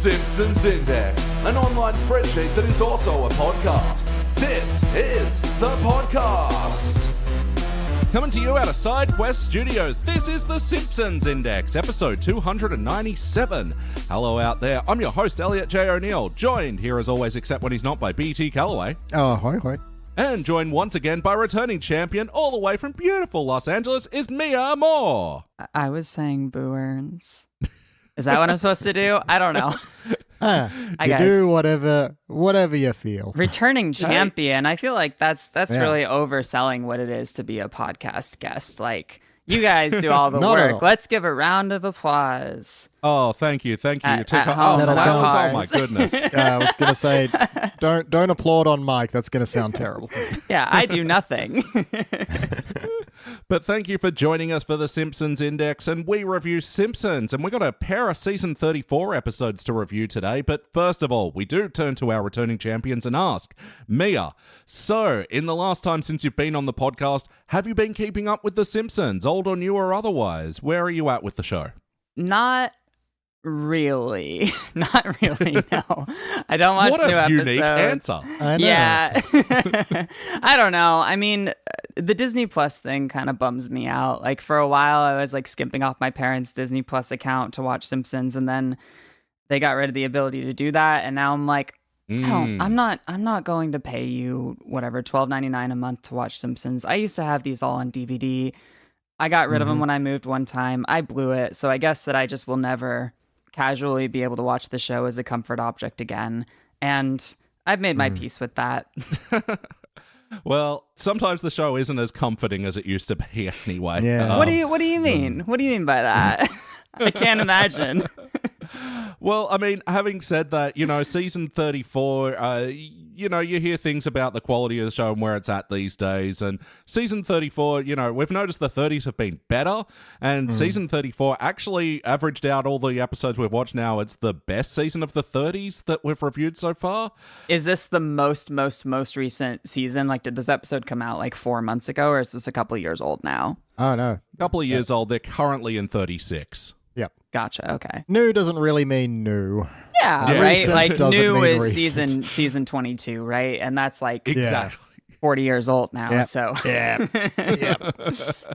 Simpsons Index, an online spreadsheet that is also a podcast. This is the podcast. Coming to you out of SideQuest Studios, this is the Simpsons Index, episode 297. Hello out there, I'm your host, Elliot J. O'Neill, joined here as always, except when he's not, by BT Calloway. Oh, hi. And joined once again by returning champion, all the way from beautiful Los Angeles, is Mia Moore. I was saying Boo Earns. Is that what I'm supposed to do? I don't know. You do whatever you feel. Returning champion. I feel like that's really overselling what it is to be a podcast guest. Like, you guys do all the work. Let's give a round of applause. Oh, thank you. Oh my goodness. I was gonna say, don't applaud on mic. That's gonna sound terrible. Yeah, I do nothing. But thank you for joining us for the Simpsons Index, and we review Simpsons, and we've got a pair of season 34 episodes to review today. But first of all, we do turn to our returning champions and ask, Mia, so in the last time since you've been on the podcast, have you been keeping up with the Simpsons, old or new or otherwise? Where are you at with the show? Not really, no. I don't watch what new a episodes. Unique answer. I know. Yeah. I don't know. I mean, the Disney Plus thing kind of bums me out. Like, for a while, I was like skimping off my parents' Disney Plus account to watch Simpsons, and then they got rid of the ability to do that, and now I'm like, I'm not going to pay you whatever $12.99 a month to watch Simpsons. I used to have these all on DVD. I got rid of them when I moved one time. I blew it, so I guess that I just will never casually be able to watch the show as a comfort object again. And I've made my peace with that. Well, sometimes the show isn't as comforting as it used to be anyway. Yeah. What do you mean? What do you mean by that? I can't imagine. Well, I mean, having said that, season 34, you hear things about the quality of the show and where it's at these days. And season 34, we've noticed the 30s have been better. And season 34 actually averaged out all the episodes we've watched now. It's the best season of the 30s that we've reviewed so far. Is this the most recent season? Like, did this episode come out like 4 months ago, or is this a couple of years old now? Oh, no. A couple of years old. They're currently in 36. Yep. Gotcha. Okay. New doesn't really mean new. Yeah, Yeah. right? Recent Like, doesn't new mean is recent. season 22, right? And that's like Exactly. 40 years old now. Yep. So Yeah.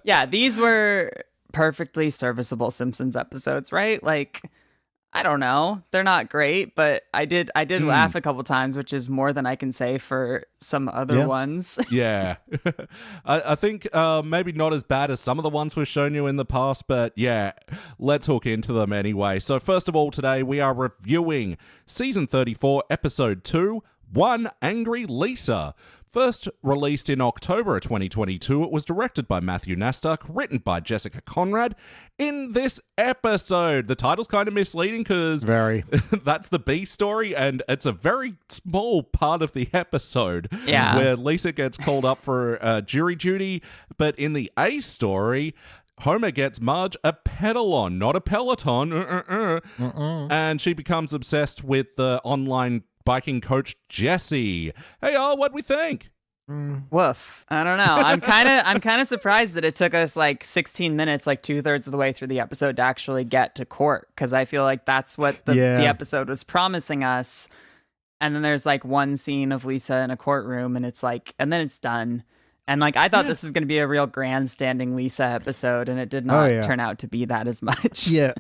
yeah, these were perfectly serviceable Simpsons episodes, right? Like, I don't know, they're not great, but I did laugh a couple times, which is more than I can say for some other ones. Yeah. I think maybe not as bad as some of the ones we've shown you in the past, but yeah, let's hook into them anyway. So first of all, today we are reviewing season 34, episode 2, One Angry Lisa. First released in October of 2022, it was directed by Matthew Nastuk, written by Jessica Conrad. In this episode, the title's kind of misleading because that's the B story, and it's a very small part of the episode where Lisa gets called up for jury duty. But in the A story, Homer gets Marge a pedalon, not a Peloton, and she becomes obsessed with the online biking coach Jesse. Hey, what'd we think? Woof. I don't know. I'm kind of surprised that it took us like 16 minutes, like 2/3 of the way through the episode, to actually get to court, because I feel like that's what the episode was promising us. And then there's like one scene of Lisa in a courtroom, and it's like, and then it's done. And like, I thought this was going to be a real grandstanding Lisa episode, and it did not turn out to be that as much. Yeah.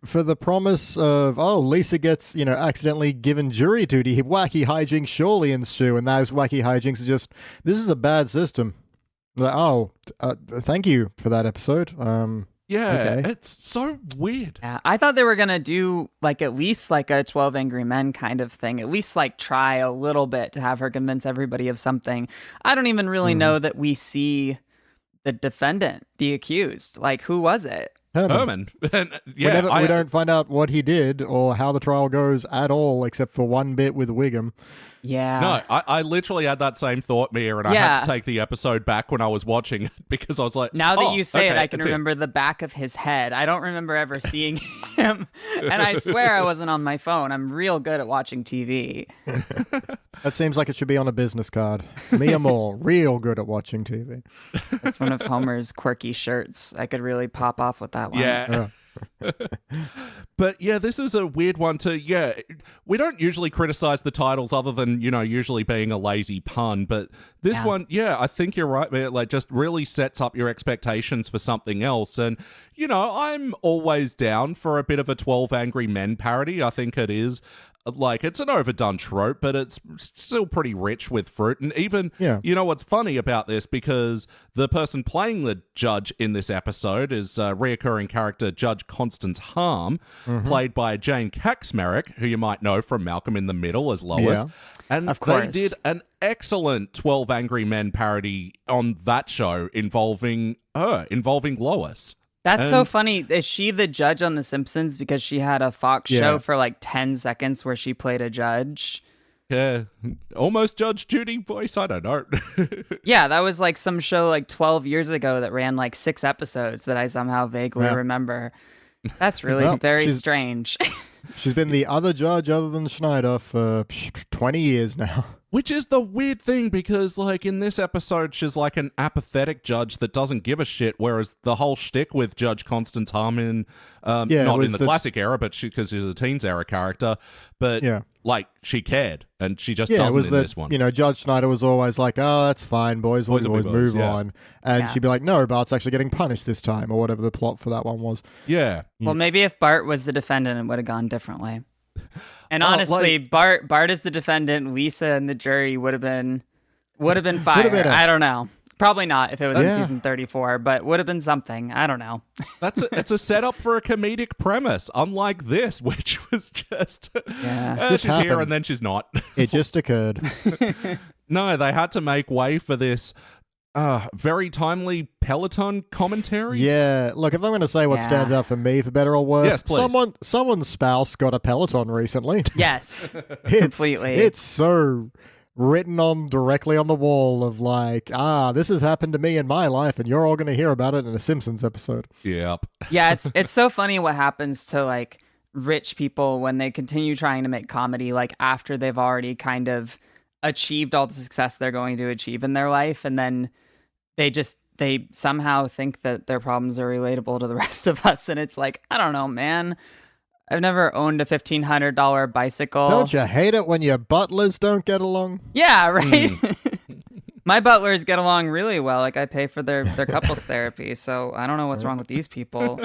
For the promise of, Lisa gets, accidentally given jury duty, wacky hijinks surely ensue, and those wacky hijinks are just, this is a bad system. Like, thank you for that episode. It's so weird. Yeah, I thought they were going to do like at least like a 12 Angry Men kind of thing, at least like try a little bit to have her convince everybody of something. I don't even really know that we see the defendant, the accused. Like, who was it? Herman. We don't find out what he did or how the trial goes at all, except for one bit with Wiggum. Yeah. No, I literally had that same thought, Mia, and I had to take the episode back when I was watching it because I was like, now that you say it, I can remember the back of his head. I don't remember ever seeing him. And I swear I wasn't on my phone. I'm real good at watching TV. That seems like it should be on a business card. Mia Moore, real good at watching TV. That's one of Homer's quirky shirts. I could really pop off with that one. Yeah. But yeah, this is a weird one too. Yeah, we don't usually criticize the titles other than, usually being a lazy pun. But this one, I think you're right, man. Like, just really sets up your expectations for something else. And, I'm always down for a bit of a 12 Angry Men parody. I think it is. Like, it's an overdone trope, but it's still pretty rich with fruit. And even, what's funny about this, because the person playing the judge in this episode is reoccurring character Judge Constance Harm, played by Jane Kaczmarek, who you might know from Malcolm in the Middle as Lois. Yeah. And of course. they did an excellent 12 Angry Men parody on that show involving Lois. That's so funny. Is she the judge on The Simpsons? Because she had a Fox show for like 10 seconds where she played a judge. Yeah, almost Judge Judy voice. I don't know. Yeah, that was like some show like 12 years ago that ran like 6 episodes that I somehow vaguely remember. That's really very strange. She's been the other judge other than Schneider for 20 years now. Which is the weird thing, because, like, in this episode, she's like an apathetic judge that doesn't give a shit, whereas the whole shtick with Judge Constance Harmon, not in the classic era, but because she's a teens era character, but, like, she cared, and she just doesn't in this one. Judge Schneider was always like, oh, that's fine, boys will always move on. And she'd be like, no, Bart's actually getting punished this time, or whatever the plot for that one was. Yeah. Well, maybe if Bart was the defendant, it would have gone differently. And honestly, Bart is the defendant. Lisa and the jury would have been fired. I don't know. Probably not if it was in season 34, but would have been something. I don't know. It's a setup for a comedic premise, unlike this, which was just she's happened. here and then she's not. It just occurred. No, they had to make way for this very timely Peloton commentary. Yeah, look, if I'm going to say what stands out for me, for better or worse, yes, please. Someone's spouse got a Peloton recently. Yes, completely. It's so written on directly on the wall of like, this has happened to me in my life, and you're all going to hear about it in a Simpsons episode. Yep. Yeah, it's so funny what happens to like rich people when they continue trying to make comedy, like after they've already kind of achieved all the success they're going to achieve in their life, and then they somehow think that their problems are relatable to the rest of us. And it's like, I don't know, man. I've never owned a $1,500 bicycle. Don't you hate it when your butlers don't get along? Yeah, right? My butlers get along really well. Like, I pay for their couples therapy, so I don't know what's wrong with these people.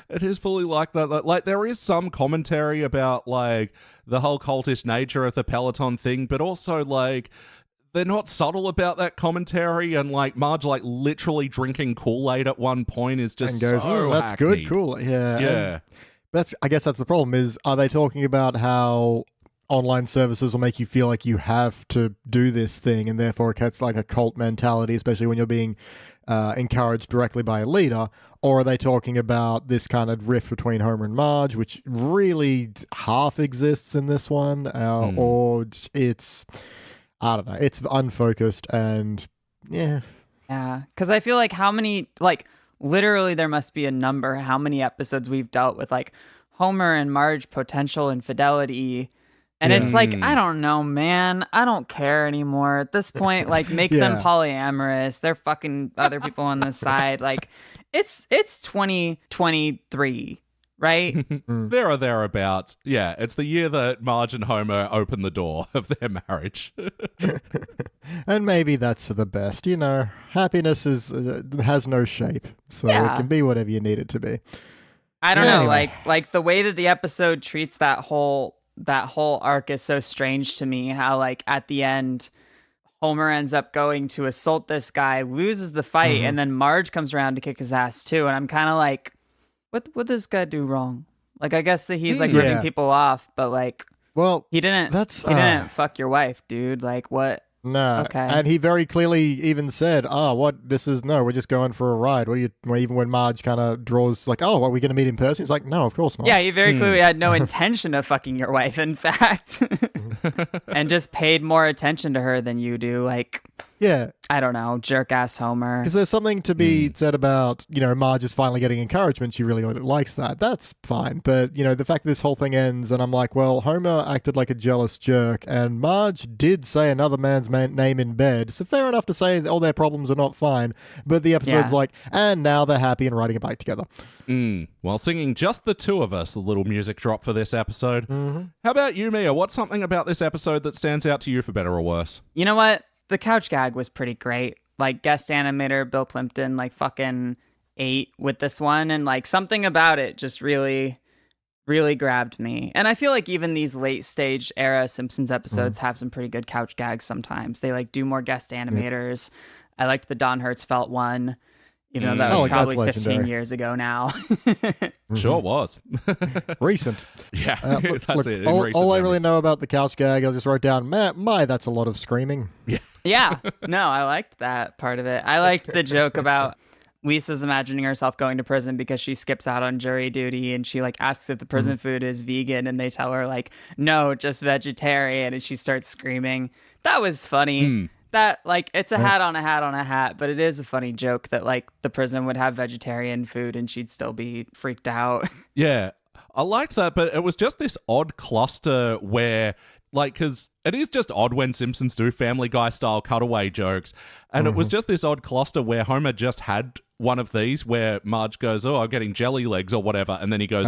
It is fully like that. Like, there is some commentary about, like, the whole cultish nature of the Peloton thing, but also, like, they're not subtle about that commentary, and like Marge like literally drinking Kool-Aid at one point is just and goes, so that's hackneyed. good, cool. Yeah. I guess that's the problem is, are they talking about how online services will make you feel like you have to do this thing, and therefore it gets like a cult mentality, especially when you're being encouraged directly by a leader? Or are they talking about this kind of rift between Homer and Marge, which really half exists in this one? Or it's... I don't know. It's unfocused and yeah. Yeah, because I feel like how many, like literally there must be a number how many episodes we've dealt with like Homer and Marge potential infidelity. And it's like, I don't know, man. I don't care anymore. At this point, like make them polyamorous. They're fucking other people on the side. Like it's 2023. Right? There or thereabouts. Yeah, it's the year that Marge and Homer open the door of their marriage. And maybe that's for the best. Happiness has no shape, so it can be whatever you need it to be. I don't know, like the way that the episode treats that whole arc is so strange to me. How like at the end, Homer ends up going to assault this guy, loses the fight, and then Marge comes around to kick his ass too. And I'm kind of like, what did this guy do wrong? Like, I guess that he's like ripping people off, but like, well, he didn't fuck your wife, dude. Like, what? No. Okay. And he very clearly even said, we're just going for a ride. Even when Marge kind of draws like, are we going to meet in person? He's like, no, of course not. Yeah, he very clearly had no intention of fucking your wife, in fact. And just paid more attention to her than you do. Like, Yeah. I don't know, jerk ass Homer. Because there's something to be said about, Marge is finally getting encouragement. She really likes that. That's fine. But, the fact that this whole thing ends and I'm like, well, Homer acted like a jealous jerk and Marge did say another man's name in bed. So fair enough to say all their problems are not fine. But the episode's like, and now they're happy and riding a bike together. While singing just the two of us, a little music drop for this episode. How about you, Mia? What's something about this episode that stands out to you for better or worse? You know what? The couch gag was pretty great. Like, guest animator Bill Plimpton, like, fucking ate with this one. And, like, something about it just really, really grabbed me. And I feel like even these late stage era Simpsons episodes have some pretty good couch gags sometimes. They, like, do more guest animators. I liked the Don Hertzfeldt one, even though that was probably 15 years ago now. Sure was. Recent. Yeah, that's it. All I really know about the couch gag, I just wrote down, that's a lot of screaming. Yeah. No, I liked that part of it. I liked the joke about Lisa's imagining herself going to prison because she skips out on jury duty and she like asks if the prison food is vegan and they tell her like, no, just vegetarian. And she starts screaming. That was funny. That like, it's a hat on a hat on a hat, but it is a funny joke that like the prison would have vegetarian food and she'd still be freaked out. Yeah, I liked that, but it was just this odd cluster where, like, because it is just odd when Simpsons do Family Guy style cutaway jokes, and it was just this odd cluster where Homer just had one of these where Marge goes, oh, I'm getting jelly legs or whatever, and then he goes,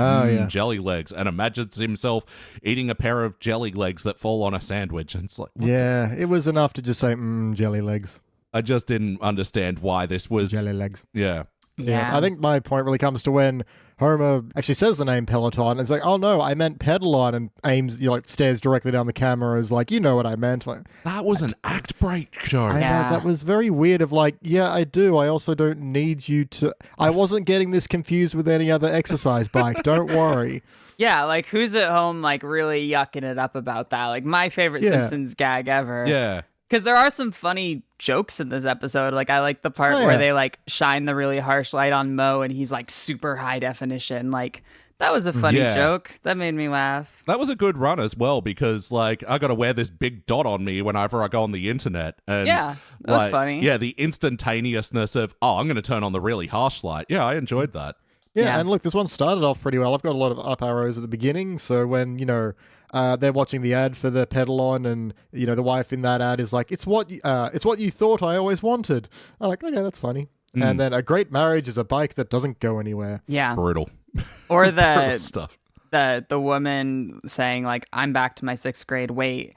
jelly legs, and imagines himself eating a pair of jelly legs that fall on a sandwich, and it's like, it was enough to just say, jelly legs. I just didn't understand why this was... Jelly legs. Yeah. Yeah, I think my point really comes to when Homer actually says the name Peloton. And it's like, oh no, I meant pedalon, and aims, stares directly down the camera, is like, you know what I meant. Like, that was an act break joke. I know, that was very weird of like, yeah, I do. I also don't need you to... I wasn't getting this confused with any other exercise bike. Don't worry. Yeah, like who's at home like really yucking it up about that? Like my favorite Simpsons gag ever. Yeah. Because there are some funny jokes in this episode. Like, I like the part where they, like, shine the really harsh light on Moe and he's, like, super high definition. Like, that was a funny joke. That made me laugh. That was a good run as well because, like, I got to wear this big dot on me whenever I go on the internet. And, yeah, that was funny. Yeah, the instantaneousness of, I'm going to turn on the really harsh light. Yeah, I enjoyed that. Yeah, and look, this one started off pretty well. I've got a lot of up arrows at the beginning, so when, they're watching the ad for the pedalon, and the wife in that ad is like, "It's what you thought I always wanted." I'm like, okay, that's funny. And then a great marriage is a bike that doesn't go anywhere. Yeah, brutal. Or the brutal stuff. The woman saying like, "I'm back to my 6th grade weight."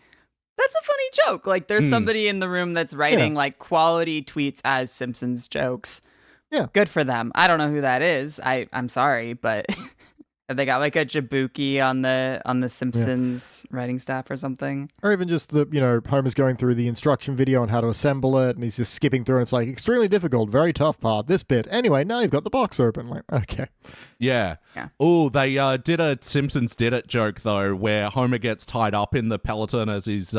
That's a funny joke. Like, there's somebody in the room that's writing like quality tweets as Simpsons jokes. Yeah, good for them. I don't know who that is. I'm sorry, but. They got like a Jabuki on the Simpsons writing staff or something. Or even just Homer's going through the instruction video on how to assemble it, and he's just skipping through, and it's like, extremely difficult, very tough part, this bit. Anyway, now you've got the box open. Like, okay. Yeah. Oh, they did a Simpsons did it joke, though, where Homer gets tied up in the Peloton as he's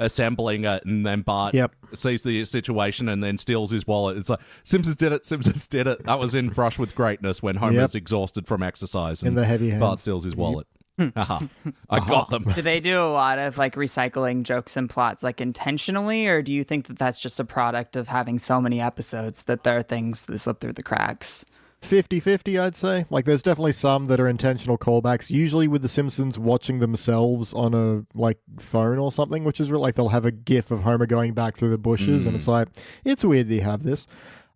assembling it, and then Bart sees the situation and then steals his wallet. It's like, Simpsons did it, Simpsons did it. That was in Brush with Greatness when Homer's exhausted from exercise. And in the heavy hands. Bart steals his wallet. I got them. Do they do a lot of like recycling jokes and plots like intentionally, or do you think that that's just a product of having so many episodes that there are things that slip through the cracks? 50-50, I'd say. Like, there's definitely some that are intentional callbacks, usually with the Simpsons watching themselves on a, like, phone or something, which is real. Like, they'll have a gif of Homer going back through the bushes, and it's like, it's weird that you have this.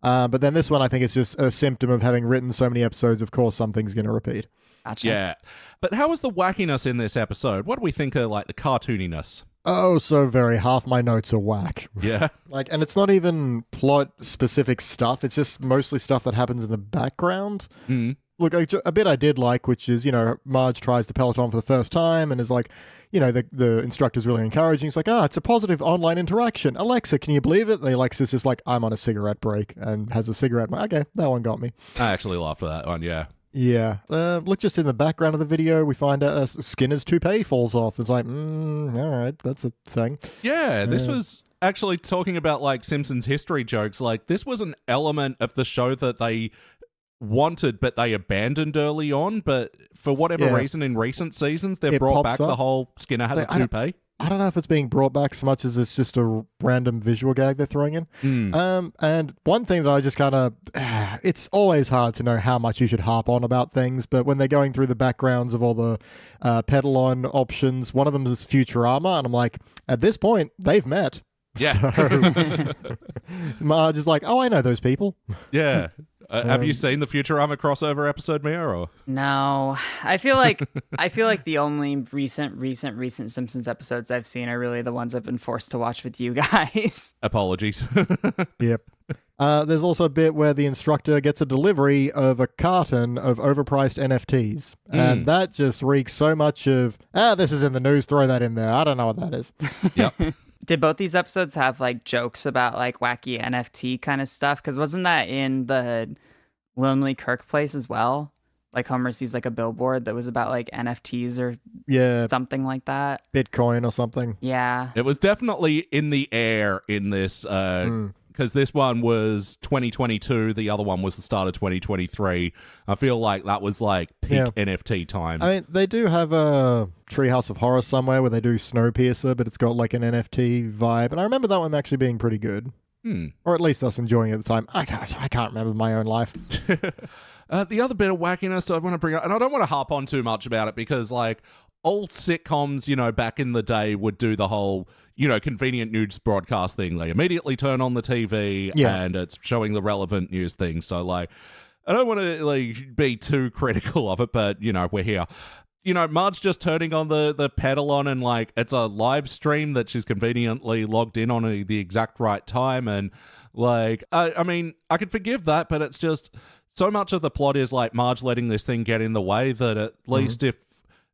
But then this one, I think it's just a symptom of having written so many episodes, of course, something's going to repeat. Gotcha. Yeah. But how was the wackiness in this episode? What do we think of, like, the cartooniness? Oh, so very. Half my notes are whack. Yeah. Like, and it's not even plot-specific stuff. It's just mostly stuff that happens in the background. Look, a bit I did like, which is, Marge tries the Peloton for the first time and is like, the instructor's really encouraging. It's like, it's a positive online interaction. Alexa, can you believe it? And Alexa's just like, I'm on a cigarette break, and has a cigarette. Okay, that one got me. I actually laughed at that one, yeah. Yeah. Look, just in the background of the video, we find out Skinner's toupee falls off. It's like, all right, that's a thing. Yeah, this was actually talking about, like, Simpsons history jokes. Like, this was an element of the show that they wanted, but they abandoned early on. But for whatever reason, in recent seasons, they've brought back the whole Skinner has a toupee. I don't know if it's being brought back so much as it's just a random visual gag they're throwing in. And one thing that I just kind of, it's always hard to know how much you should harp on about things, but when they're going through the backgrounds of all the pedal-on options, one of them is Futurama, and I'm like, at this point, they've met. Yeah. So, Marge is like, oh, I know those people. Yeah. Have you seen the Futurama crossover episode, Mia? Or? No, I feel like the only recent Simpsons episodes I've seen are really the ones I've been forced to watch with you guys. Apologies. Yep. There's also a bit where the instructor gets a delivery of a carton of overpriced NFTs. And that just reeks so much of, this is in the news, throw that in there. I don't know what that is. Yep. Did both these episodes have like jokes about like wacky NFT kind of stuff? Because wasn't that in the Lonely Kirk place as well? Like Homer sees like a billboard that was about like NFTs or something like that. Bitcoin or something. Yeah. It was definitely in the air in this, because this one was 2022, the other one was the start of 2023. I feel like that was like peak NFT times. I mean, they do have a Treehouse of Horror somewhere where they do Snowpiercer, but it's got like an NFT vibe. And I remember that one actually being pretty good. Or at least us enjoying it at the time. I can't remember my own life. The other bit of wackiness I want to bring up, and I don't want to harp on too much about it because, like, old sitcoms, back in the day would do the whole, convenient news broadcast thing. They immediately turn on the TV and it's showing the relevant news thing. So, like, I don't want to be too critical of it, but, we're here. Marge just turning on the pedal on and, like, it's a live stream that she's conveniently logged in on the exact right time. And, like, I mean, I could forgive that, but it's just so much of the plot is, like, Marge letting this thing get in the way that at least if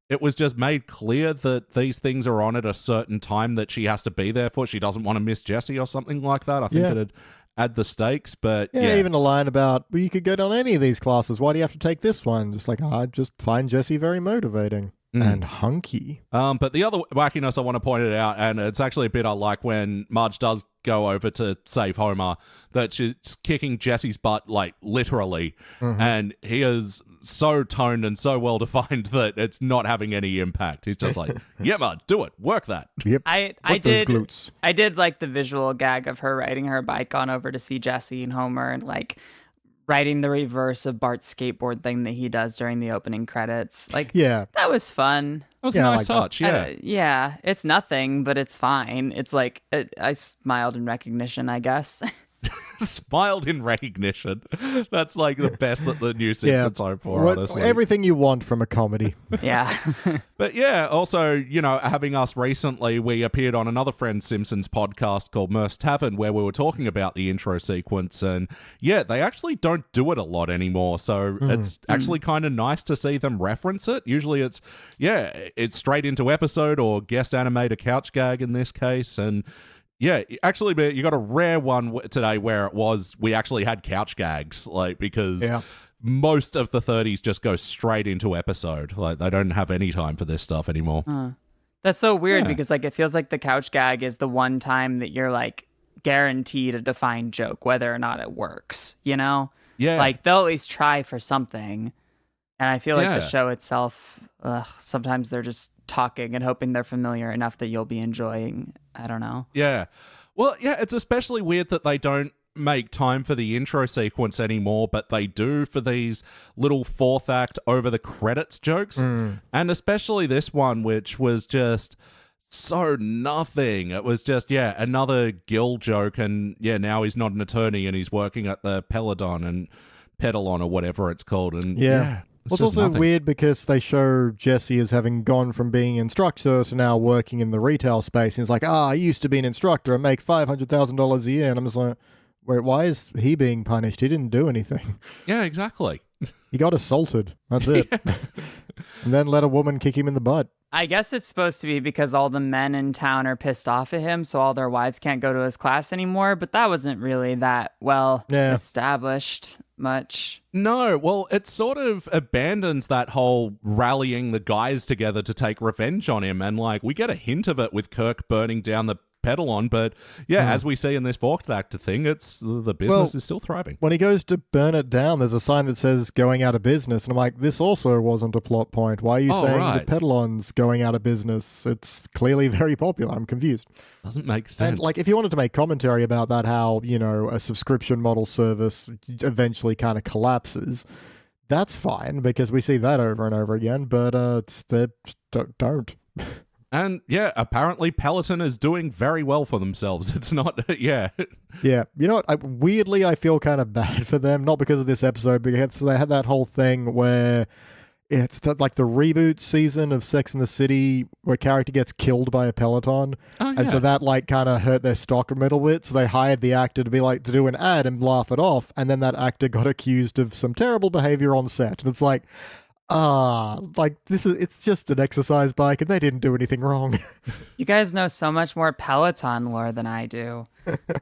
it was just made clear that these things are on at a certain time that she has to be there for, she doesn't want to miss Jessie or something like that, I think it'd add the stakes, but even a line about, well, you could get on any of these classes, why do you have to take this one? Just like, I just find Jessie very motivating and hunky. But the other wackiness I want to point it out, and it's actually a bit I like when Marge does go over to save Homer, that she's kicking Jessie's butt, like, literally, and he is so toned and so well defined that it's not having any impact. He's just like, yeah, Marge, do it, work that. Yep. I those glutes. I did like the visual gag of her riding her bike on over to see Jessie and Homer and like riding the reverse of Bart's skateboard thing that he does during the opening credits. Like, that was fun. That was a nice touch, yeah. It's nothing, but it's fine. It's like, I smiled in recognition, I guess. Smiled in recognition. That's like the best that the new Simpsons hope for, honestly. Everything you want from a comedy. Yeah. But yeah, also, having us recently, we appeared on another Friend Simpsons podcast called Murph's Tavern where we were talking about the intro sequence, and they actually don't do it a lot anymore, so it's actually kind of nice to see them reference it. Usually it's straight into episode or guest animate a couch gag in this case, and actually, you got a rare one today where we actually had couch gags, like, because most of the 30s just go straight into episode. Like, they don't have any time for this stuff anymore. That's so weird because, like, it feels like the couch gag is the one time that you're, like, guaranteed a defined joke, whether or not it works, Yeah. Like, they'll at least try for something. And I feel like the show itself, sometimes they're just talking and hoping they're familiar enough that you'll be enjoying. I don't know. Yeah. Well, it's especially weird that they don't make time for the intro sequence anymore, but they do for these little fourth act over the credits jokes. And especially this one, which was just so nothing. It was just, another Gil joke. And now he's not an attorney and he's working at the Peladon and Pedalon or whatever it's called. And It's also weird because they show Jessie as having gone from being instructor to now working in the retail space. And it's like, I used to be an instructor and make $500,000 a year. And I'm just like, wait, why is he being punished? He didn't do anything. Yeah, exactly. He got assaulted. That's it. And then let a woman kick him in the butt. I guess it's supposed to be because all the men in town are pissed off at him, so all their wives can't go to his class anymore. But that wasn't really that well established much. No, well, it sort of abandons that whole rallying the guys together to take revenge on him. And, like, we get a hint of it with Kirk burning down the Pedalon. But yeah, as we see in this fourth actor thing, it's the business is still thriving. When he goes to burn it down, there's a sign that says going out of business. And I'm like, this also wasn't a plot point. Why are you saying the Pedalon's going out of business? It's clearly very popular. I'm confused. Doesn't make sense. And like, if you wanted to make commentary about that, how, you know, a subscription model service eventually kind of collapses, that's fine, because we see that over and over again, but they don't. And yeah, apparently Peloton is doing very well for themselves. It's not, yeah. Yeah. You know what? Weirdly, I feel kind of bad for them, not because of this episode, because they had that whole thing where it's like the reboot season of Sex and the City where a character gets killed by a Peloton. And so that like kind of hurt their stock a little bit. So they hired the actor to be like, to do an ad and laugh it off. And then that actor got accused of some terrible behavior on set. And it's like, like it's just an exercise bike and they didn't do anything wrong. You guys know so much more Peloton lore than I do.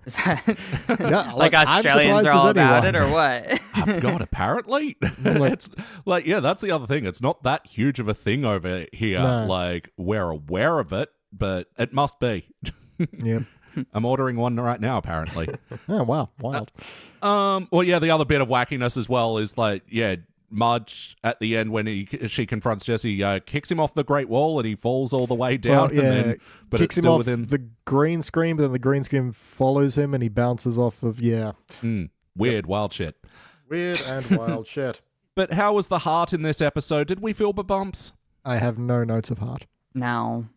Is that like Australians are all about it or what? Oh, God, apparently. It's like, yeah, that's the other thing. It's not that huge of a thing over here. No. Like, we're aware of it, but it must be. Yeah. I'm ordering one right now, apparently. Oh, wow. Wild. Well, yeah, the other bit of wackiness as well is like, yeah, Marge at the end when she confronts Jesse, kicks him off the Great Wall and he falls all the way down. Well, yeah, and then, but kicks it's still him off within the green screen, but then the green screen follows him and he bounces off of, weird, wild shit. Weird and wild shit. But how was the heart in this episode? Did we feel the bumps? I have no notes of heart. No,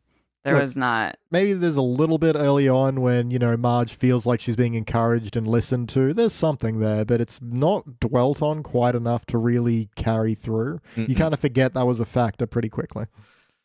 there was not. Maybe there's a little bit early on when, you know, Marge feels like she's being encouraged and listened to. There's something there, but it's not dwelt on quite enough to really carry through. You kind of forget that was a factor pretty quickly.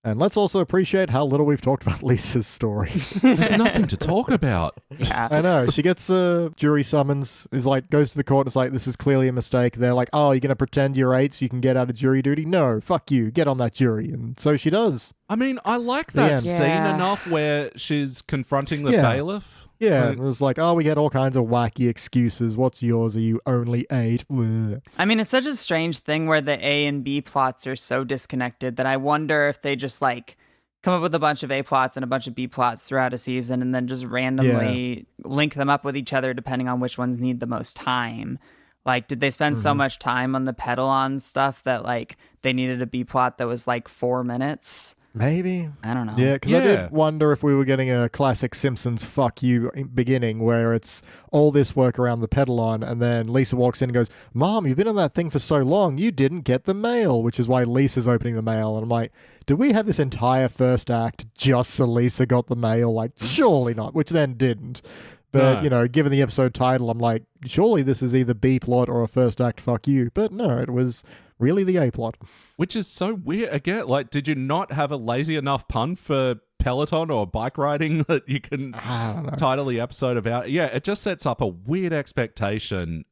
And let's also appreciate how little we've talked about Lisa's story. There's nothing to talk about. Yeah. I know. She gets a jury summons, goes to the court, and is like, this is clearly a mistake. They're like, oh, you're going to pretend you're 8 so you can get out of jury duty? No, fuck you. Get on that jury. And so she does. I mean, I like that Yeah. scene enough where she's confronting the bailiff. Yeah, Like- it was like, oh, we get all kinds of wacky excuses. What's yours? Are you only 8? Bleh. I mean, it's such a strange thing where the A and B plots are so disconnected that I wonder if they just like come up with a bunch of A plots and a bunch of B plots throughout a season and then just randomly link them up with each other depending on which ones need the most time. Like, did they spend so much time on the pedal-on stuff that like they needed a B plot that was like 4 minutes? Maybe. I don't know. Yeah, because I did wonder if we were getting a classic Simpsons fuck you beginning where it's all this work around the pedal-on and then Lisa walks in and goes, Mom, you've been on that thing for so long, you didn't get the mail, which is why Lisa's opening the mail. And I'm like, did we have this entire first act just so Lisa got the mail? Like, surely not, which then didn't. But, you know, given the episode title, I'm like, surely this is either B plot or a first act fuck you. But no, it was really the A plot. Which is so weird. Again, like, did you not have a lazy enough pun for Peloton or bike riding that you can title the episode about? Yeah, it just sets up a weird expectation.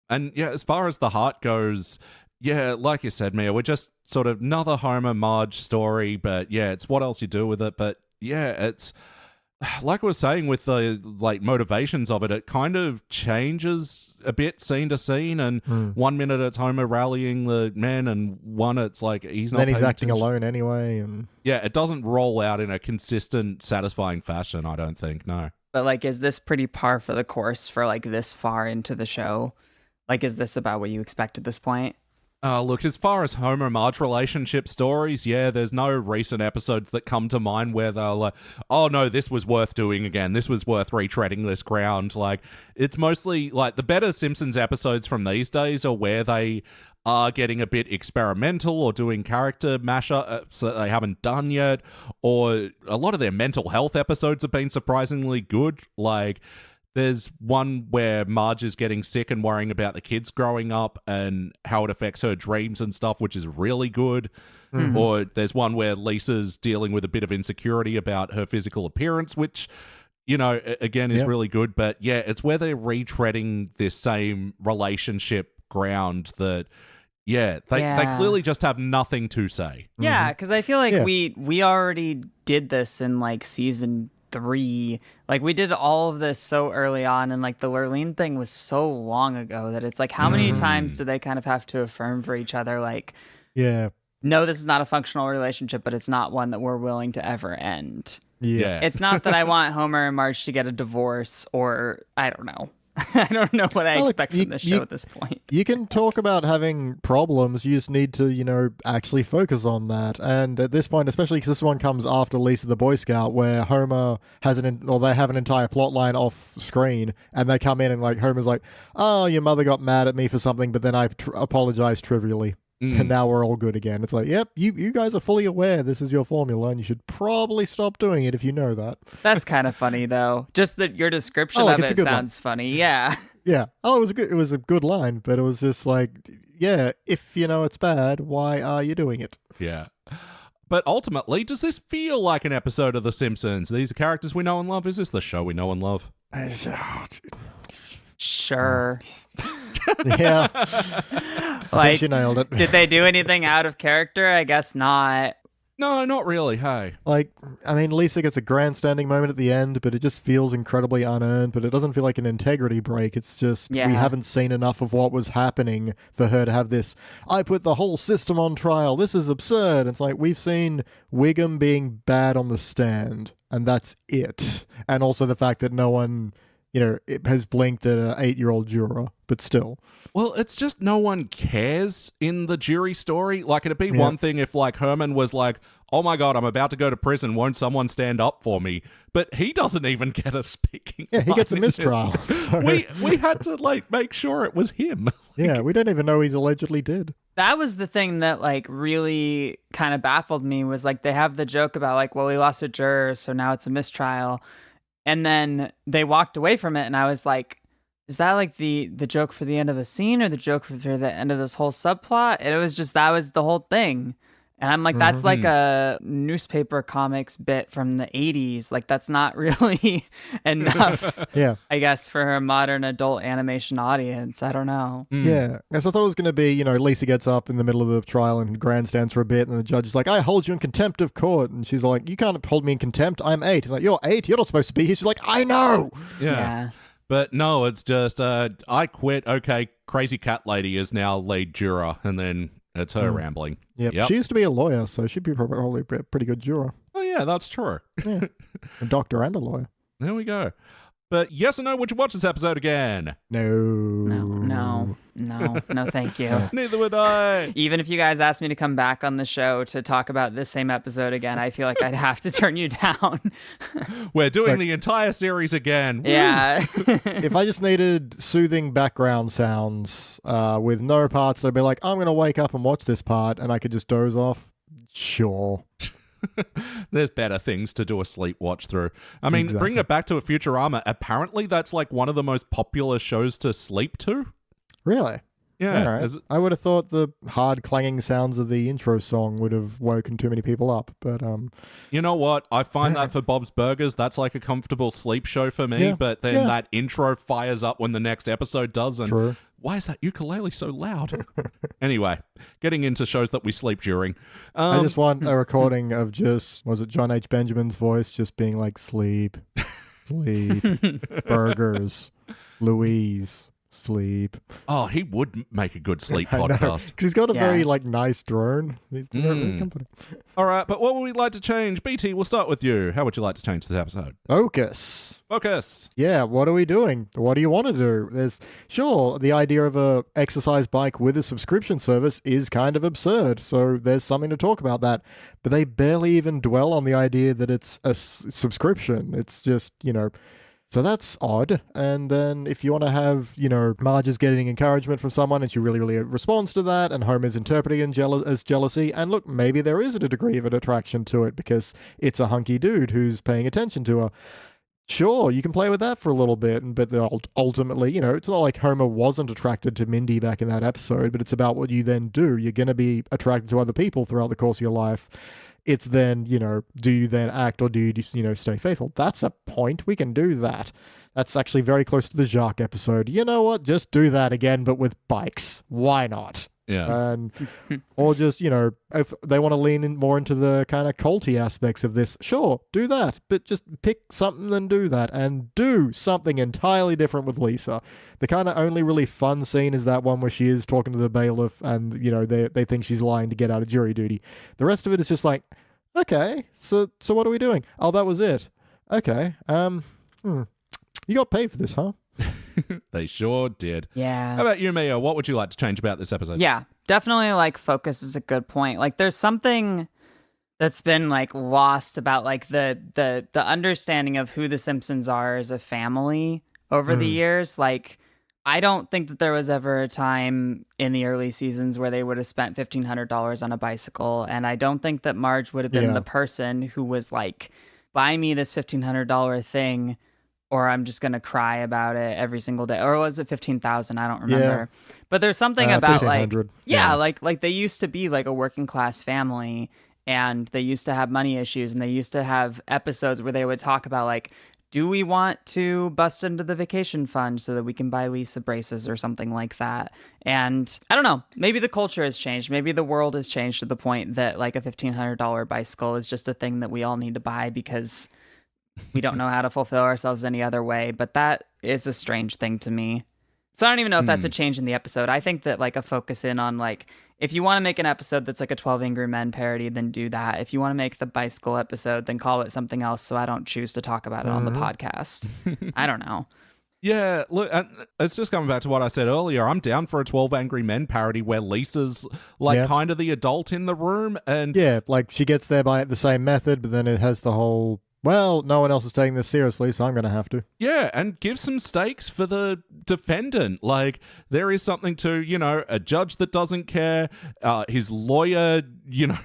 And yeah, as far as the heart goes, yeah, like you said, Mia, we're just sort of another Homer Marge story, but yeah, it's what else you do with it. But yeah, it's like I was saying with the like motivations of it, it kind of changes a bit scene to scene. And 1 minute it's Homer rallying the men, and one it's like he's not. Then he's paying acting attention. alone anyway, and Yeah, it doesn't roll out in a consistent, satisfying fashion. I don't think. No. But like, is this pretty par for the course for like this far into the show? Like, is this about what you expect at this point? Look, as far as Homer and Marge relationship stories, yeah, there's no recent episodes that come to mind where they're like, oh no, this was worth doing again. This was worth retreading this ground. Like, it's mostly like the better Simpsons episodes from these days are where they are getting a bit experimental or doing character mashups that they haven't done yet. Or a lot of their mental health episodes have been surprisingly good. Like, there's one where Marge is getting sick and worrying about the kids growing up and how it affects her dreams and stuff, which is really good. Or there's one where Lisa's dealing with a bit of insecurity about her physical appearance, which, you know, again, is really good. But yeah, it's where they're retreading this same relationship ground that, yeah, they clearly just have nothing to say. Yeah, because I feel like we already did this in like season 3. Like, we did all of this so early on, and like the Lurleen thing was so long ago that it's like, how many times do they kind of have to affirm for each other, like, no, this is not a functional relationship, but it's not one that we're willing to ever end. Yeah. It's not that I want Homer and Marge to get a divorce, or I don't know. I don't know what I expect from this show at this point. You can talk about having problems. You just need to, actually focus on that. And at this point, especially because this one comes after Lisa the Boy Scout, where Homer has they have an entire plot line off screen, and they come in and like Homer's like, "Oh, your mother got mad at me for something, but then I apologized trivially." And now we're all good again. It's like, yep, you guys are fully aware this is your formula, and you should probably stop doing it if you know that. That's kind of funny, though. Just that your description of it sounds funny. Yeah. Yeah. Oh, it was a good line, but it was just like, yeah, if you know it's bad, why are you doing it? Yeah. But ultimately, does this feel like an episode of The Simpsons? These are characters we know and love. Is this the show we know and love? Sure. Yeah. Like, I think she nailed it. Did they do anything out of character? I guess not. No, not really. Hey. Lisa gets a grandstanding moment at the end, but it just feels incredibly unearned, but it doesn't feel like an integrity break. It's just, we haven't seen enough of what was happening for her to have this, I put the whole system on trial. This is absurd. It's like, we've seen Wiggum being bad on the stand, and that's it. And also the fact that no one, it has blinked at an 8-year-old juror, but still. Well, it's just no one cares in the jury story. Like, it'd be one thing if, like, Herman was like, oh my God, I'm about to go to prison. Won't someone stand up for me? But he doesn't even get a speaking line. He gets a mistrial. So. We had to, like, make sure it was him. Yeah, we don't even know he's allegedly did. That was the thing that, like, really kind of baffled me was, like, they have the joke about, like, well, we lost a juror, so now it's a mistrial. And then they walked away from it, and I was like, is that like the joke for the end of a scene or the joke for the end of this whole subplot? And it was just, that was the whole thing. And I'm like, that's like a newspaper comics bit from the 80s. Like, that's not really enough, I guess, for a modern adult animation audience. I don't know. Yeah. Because I thought it was going to be, Lisa gets up in the middle of the trial and grandstands for a bit, and the judge is like, I hold you in contempt of court. And she's like, you can't hold me in contempt. I'm 8. He's like, you're 8. You're not supposed to be here. She's like, I know. Yeah. But no, it's just, I quit. Okay, crazy cat lady is now lead juror, and then it's her rambling. Yep. She used to be a lawyer, so she'd be probably a pretty good juror. Oh, yeah, that's true. Yeah. A doctor and a lawyer. There we go. But yes or no, would you watch this episode again? No, thank you. Neither would I. Even if you guys asked me to come back on the show to talk about this same episode again, I feel like I'd have to turn you down. We're doing the entire series again. Yeah. If I just needed soothing background sounds with no parts that'd be like, I'm going to wake up and watch this part, and I could just doze off, sure. There's better things to do a sleep watch through. I mean, bring it back to a Futurama. Apparently, that's like one of the most popular shows to sleep to. Really? Yeah. Right. I would have thought the hard clanging sounds of the intro song would have woken too many people up, but you know what? I find that for Bob's Burgers, that's like a comfortable sleep show for me. But then that intro fires up when the next episode does, and True. Why is that ukulele so loud? Anyway, getting into shows that we sleep during. I just want a recording of was it John H. Benjamin's voice just being like, sleep, burgers, Louise, sleep. Oh, he would make a good sleep podcast. Because he's got a very nice drone. He's really comfortable. All right, but what would we like to change? BT, we'll start with you. How would you like to change this episode? Focus. Yeah, what are we doing? What do you want to do? The idea of a exercise bike with a subscription service is kind of absurd, so there's something to talk about that. But they barely even dwell on the idea that it's a subscription. It's just, so that's odd. And then if you want to have, Marge is getting encouragement from someone and she really, really responds to that, and Homer's interpreting it as jealousy, and look, maybe there is a degree of an attraction to it because it's a hunky dude who's paying attention to her. Sure, you can play with that for a little bit, but ultimately, it's not like Homer wasn't attracted to Mindy back in that episode, but it's about what you then do. You're going to be attracted to other people throughout the course of your life. It's then, do you then act or do you, stay faithful? That's a point. We can do that. That's actually very close to the Jacques episode. You know what? Just do that again, but with bikes. Why not? Yeah. Or just, if they want to lean in more into the kind of culty aspects of this, sure, do that. But just pick something and do that. And do something entirely different with Lisa. The kind of only really fun scene is that one where she is talking to the bailiff and, they think she's lying to get out of jury duty. The rest of it is just like, Okay, so what are we doing? Oh, that was it. Okay. You got paid for this, huh? They sure did. Yeah. How about you, Mia? What would you like to change about this episode? Yeah, definitely like focus is a good point. Like there's something that's been like lost about like the understanding of who the Simpsons are as a family over the years. Like I don't think that there was ever a time in the early seasons where they would have spent $1,500 on a bicycle. And I don't think that Marge would have been the person who was like, buy me this $1,500 thing or I'm just going to cry about it every single day. Or was it 15,000? I don't remember. Yeah. But there's something about like, like they used to be like a working class family and they used to have money issues and they used to have episodes where they would talk about like, do we want to bust into the vacation fund so that we can buy Lisa braces or something like that? And I don't know, maybe the culture has changed. Maybe the world has changed to the point that like a $1,500 bicycle is just a thing that we all need to buy because we don't know how to fulfill ourselves any other way. But that is a strange thing to me. So I don't even know if that's a change in the episode. I think that like a focus in on like, if you want to make an episode that's like a 12 Angry Men parody, then do that. If you want to make the bicycle episode, then call it something else so I don't choose to talk about it on the podcast. I don't know. Yeah, look, it's just coming back to what I said earlier. I'm down for a 12 Angry Men parody where Lisa's like kind of the adult in the room. And yeah, like she gets there by the same method, but then it has the whole... well, no one else is taking this seriously, so I'm going to have to. Yeah, and give some stakes for the defendant. Like, there is something to, you know, a judge that doesn't care, his lawyer, you know.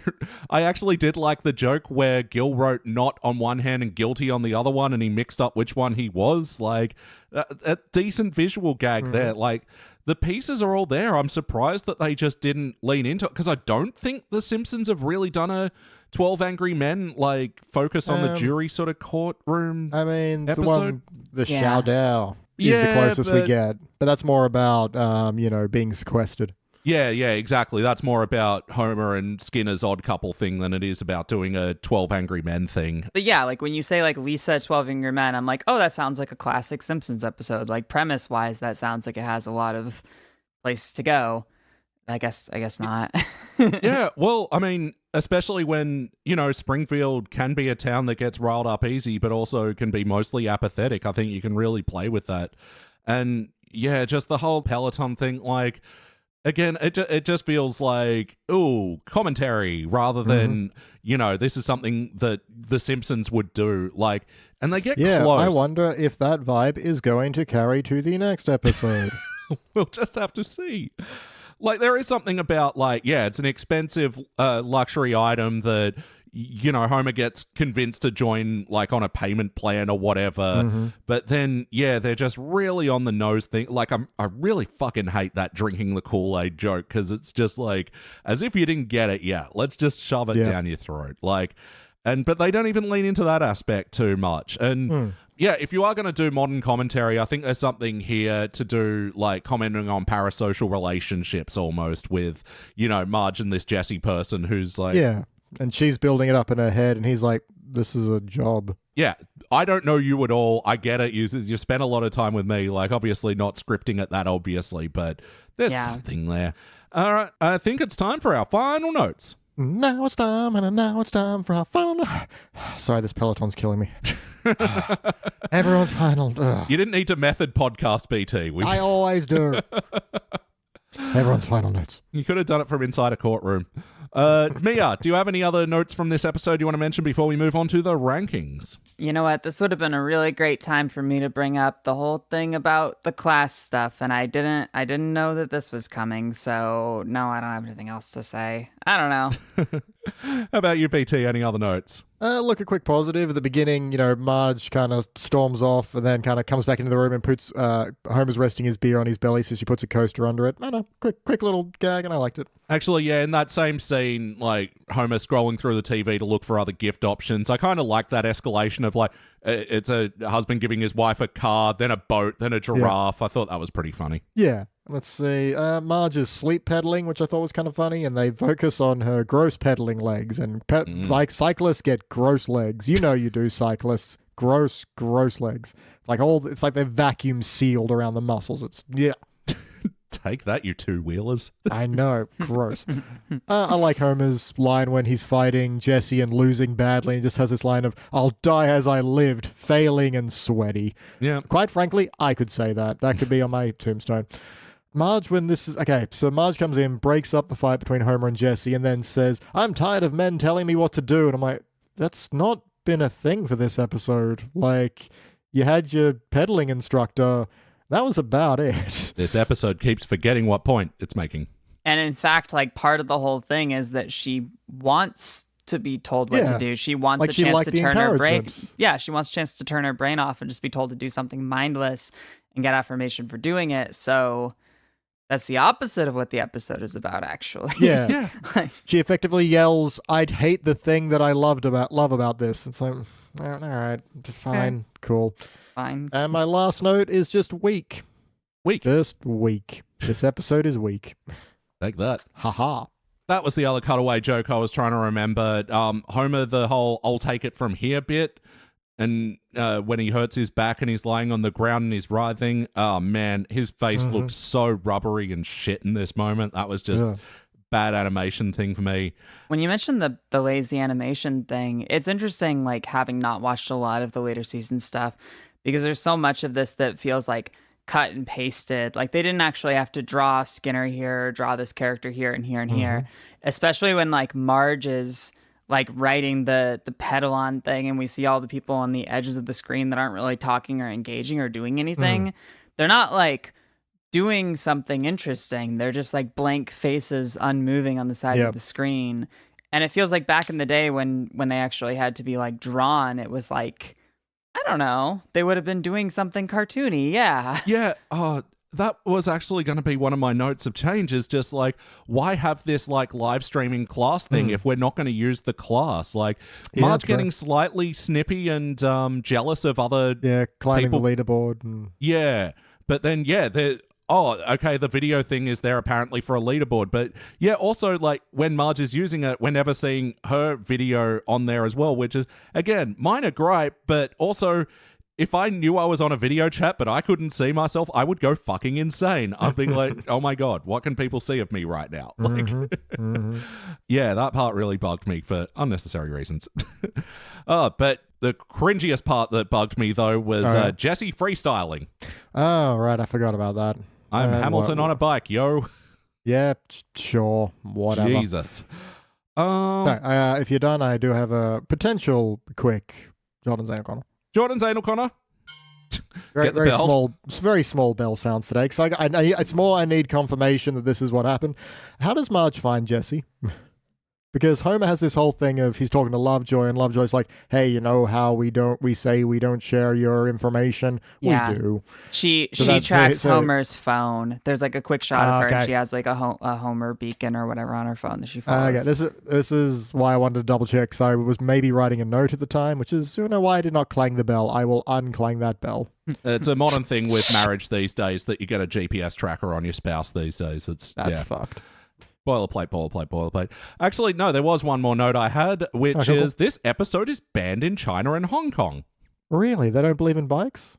I actually did like the joke where Gil wrote not on one hand and guilty on the other one, and he mixed up which one he was. Like, a decent visual gag there. Like, the pieces are all there. I'm surprised that they just didn't lean into it, because I don't think The Simpsons have really done a 12 Angry Men, like, focus on the jury sort of courtroom I mean, episode. the Shao Dao is the closest we get. But that's more about, you know, being sequestered. Yeah, exactly. That's more about Homer and Skinner's odd couple thing than it is about doing a 12 Angry Men thing. But yeah, like when you say like Lisa 12 Angry Men, I'm like, oh, that sounds like a classic Simpsons episode. Like premise-wise, that sounds like it has a lot of place to go. I guess not. Yeah, well, I mean, especially when, you know, Springfield can be a town that gets riled up easy, but also can be mostly apathetic. I think you can really play with that. And yeah, just the whole Peloton thing, like, again, it just feels like, ooh, commentary rather than, you know, this is something that The Simpsons would do. Like, and they get close. I wonder if that vibe is going to carry to the next episode. We'll just have to see. Like, there is something about, like, yeah, it's an expensive luxury item that, you know, Homer gets convinced to join, like, on a payment plan or whatever. But then, yeah, they're just really on the nose thing. Like, I really fucking hate that drinking the Kool-Aid joke, because it's just like, as if you didn't get it yet. Let's just shove it down your throat. Like, but they don't even lean into that aspect too much. And yeah, if you are going to do modern commentary, I think there's something here to do, like commenting on parasocial relationships almost with, you know, Marge and this Jessie person who's like... yeah, and she's building it up in her head and he's like, this is a job. Yeah, I don't know you at all. I get it. You spent a lot of time with me, like obviously not scripting it that obviously, but there's something there. All right, I think it's time for our final notes. Now it's time for our final... Sorry, this Peloton's killing me. Everyone's final... You didn't need to method podcast, BT. I always do. Everyone's final notes. You could have done it from inside a courtroom. Mia, do you have any other notes from this episode you want to mention before we move on to the rankings? You know what? This would have been a really great time for me to bring up the whole thing about the class stuff, and I didn't know that this was coming, so no, I don't have anything else to say. I don't know. How about you, BT? Any other notes? Look, a quick positive. At the beginning, you know, Marge kind of storms off and then kind of comes back into the room and puts Homer's resting his beer on his belly, so she puts a coaster under it. I don't know, quick little gag, and I liked it. Actually, yeah, in that same scene, like Homer scrolling through the TV to look for other gift options, I kind of like that escalation of like, it's a husband giving his wife a car, then a boat, then a giraffe. I thought that was pretty funny. Yeah. Let's see. Marge is sleep pedaling, which I thought was kind of funny, and they focus on her gross pedaling legs. And like cyclists get gross legs. You know you do, cyclists. Gross legs. It's like they're vacuum sealed around the muscles. It's Take that, you two-wheelers. I know, gross. I like Homer's line when he's fighting Jesse and losing badly, and he just has this line of, I'll die as I lived, failing and sweaty. Yeah. Quite frankly, I could say that. That could be on my tombstone. Marge, when this is... Okay, so Marge comes in, breaks up the fight between Homer and Jesse, and then says, I'm tired of men telling me what to do. And I'm like, that's not been a thing for this episode. Like, you had your pedaling instructor... That was about it. This episode keeps forgetting what point it's making. And in fact, like, part of the whole thing is that she wants to be told what to do. She wants a chance to turn her brain. Yeah, she wants a chance to turn her brain off and just be told to do something mindless and get affirmation for doing it. So that's the opposite of what the episode is about, actually. Yeah. She effectively yells, I'd hate the thing that I love about this. It's like, all right, fine, cool. Fine. And my last note is just weak. Just weak. This episode is weak. Take that. Haha. That was the other cutaway joke I was trying to remember. Homer, the whole I'll take it from here bit. And when he hurts his back and he's lying on the ground and he's writhing, oh man, his face looked so rubbery and shit in this moment. That was just bad animation thing for me. When you mentioned the lazy animation thing, it's interesting, like, having not watched a lot of the later season stuff, because there's so much of this that feels like cut and pasted. Like, they didn't actually have to draw Skinner here, or draw this character here and here and here, especially when, like, Marge is, like, writing the pedal on thing and we see all the people on the edges of the screen that aren't really talking or engaging or doing anything. They're not, like, doing something interesting. They're just, like, blank faces unmoving on the sides of the screen. And it feels like back in the day when they actually had to be, like, drawn, it was like, I don't know, they would have been doing something cartoony. Yeah, that was actually going to be one of my notes of change, is just like, why have this like live streaming class thing if we're not going to use the class? Like, Marge getting slightly snippy and jealous of other climbing people. the leaderboard. And... Yeah, but then the video thing is there apparently for a leaderboard. But yeah, also, like, when Marge is using it, we're never seeing her video on there as well, which is, again, minor gripe, but also, if I knew I was on a video chat but I couldn't see myself, I would go fucking insane. I'd be like, oh my God, what can people see of me right now? Like, yeah, that part really bugged me for unnecessary reasons. But the cringiest part that bugged me, though, was Jesse freestyling. Oh, right, I forgot about that. I'm Hamilton on a bike, yo. Yeah, sure, whatever. Jesus. If you're done, I do have a potential quick Jordan Zane O'Connor. Jordan Zane O'Connor. Very small bell sounds today, because it's more I need confirmation that this is what happened. How does Marge find Jesse? Because Homer has this whole thing of he's talking to Lovejoy, and Lovejoy's like, "Hey, you know how we say we don't share your information? Yeah. We do." She tracks Homer's phone. There's like a quick shot of her, and she has like a Homer beacon or whatever on her phone that she follows. Okay, this is why I wanted to double check. So I was maybe writing a note at the time, which is, why I did not clang the bell. I will unclang that bell. It's a modern thing with marriage these days that you get a GPS tracker on your spouse these days. That's fucked. Boilerplate. Actually, no, there was one more note I had, which is this episode is banned in China and Hong Kong. Really? They don't believe in bikes?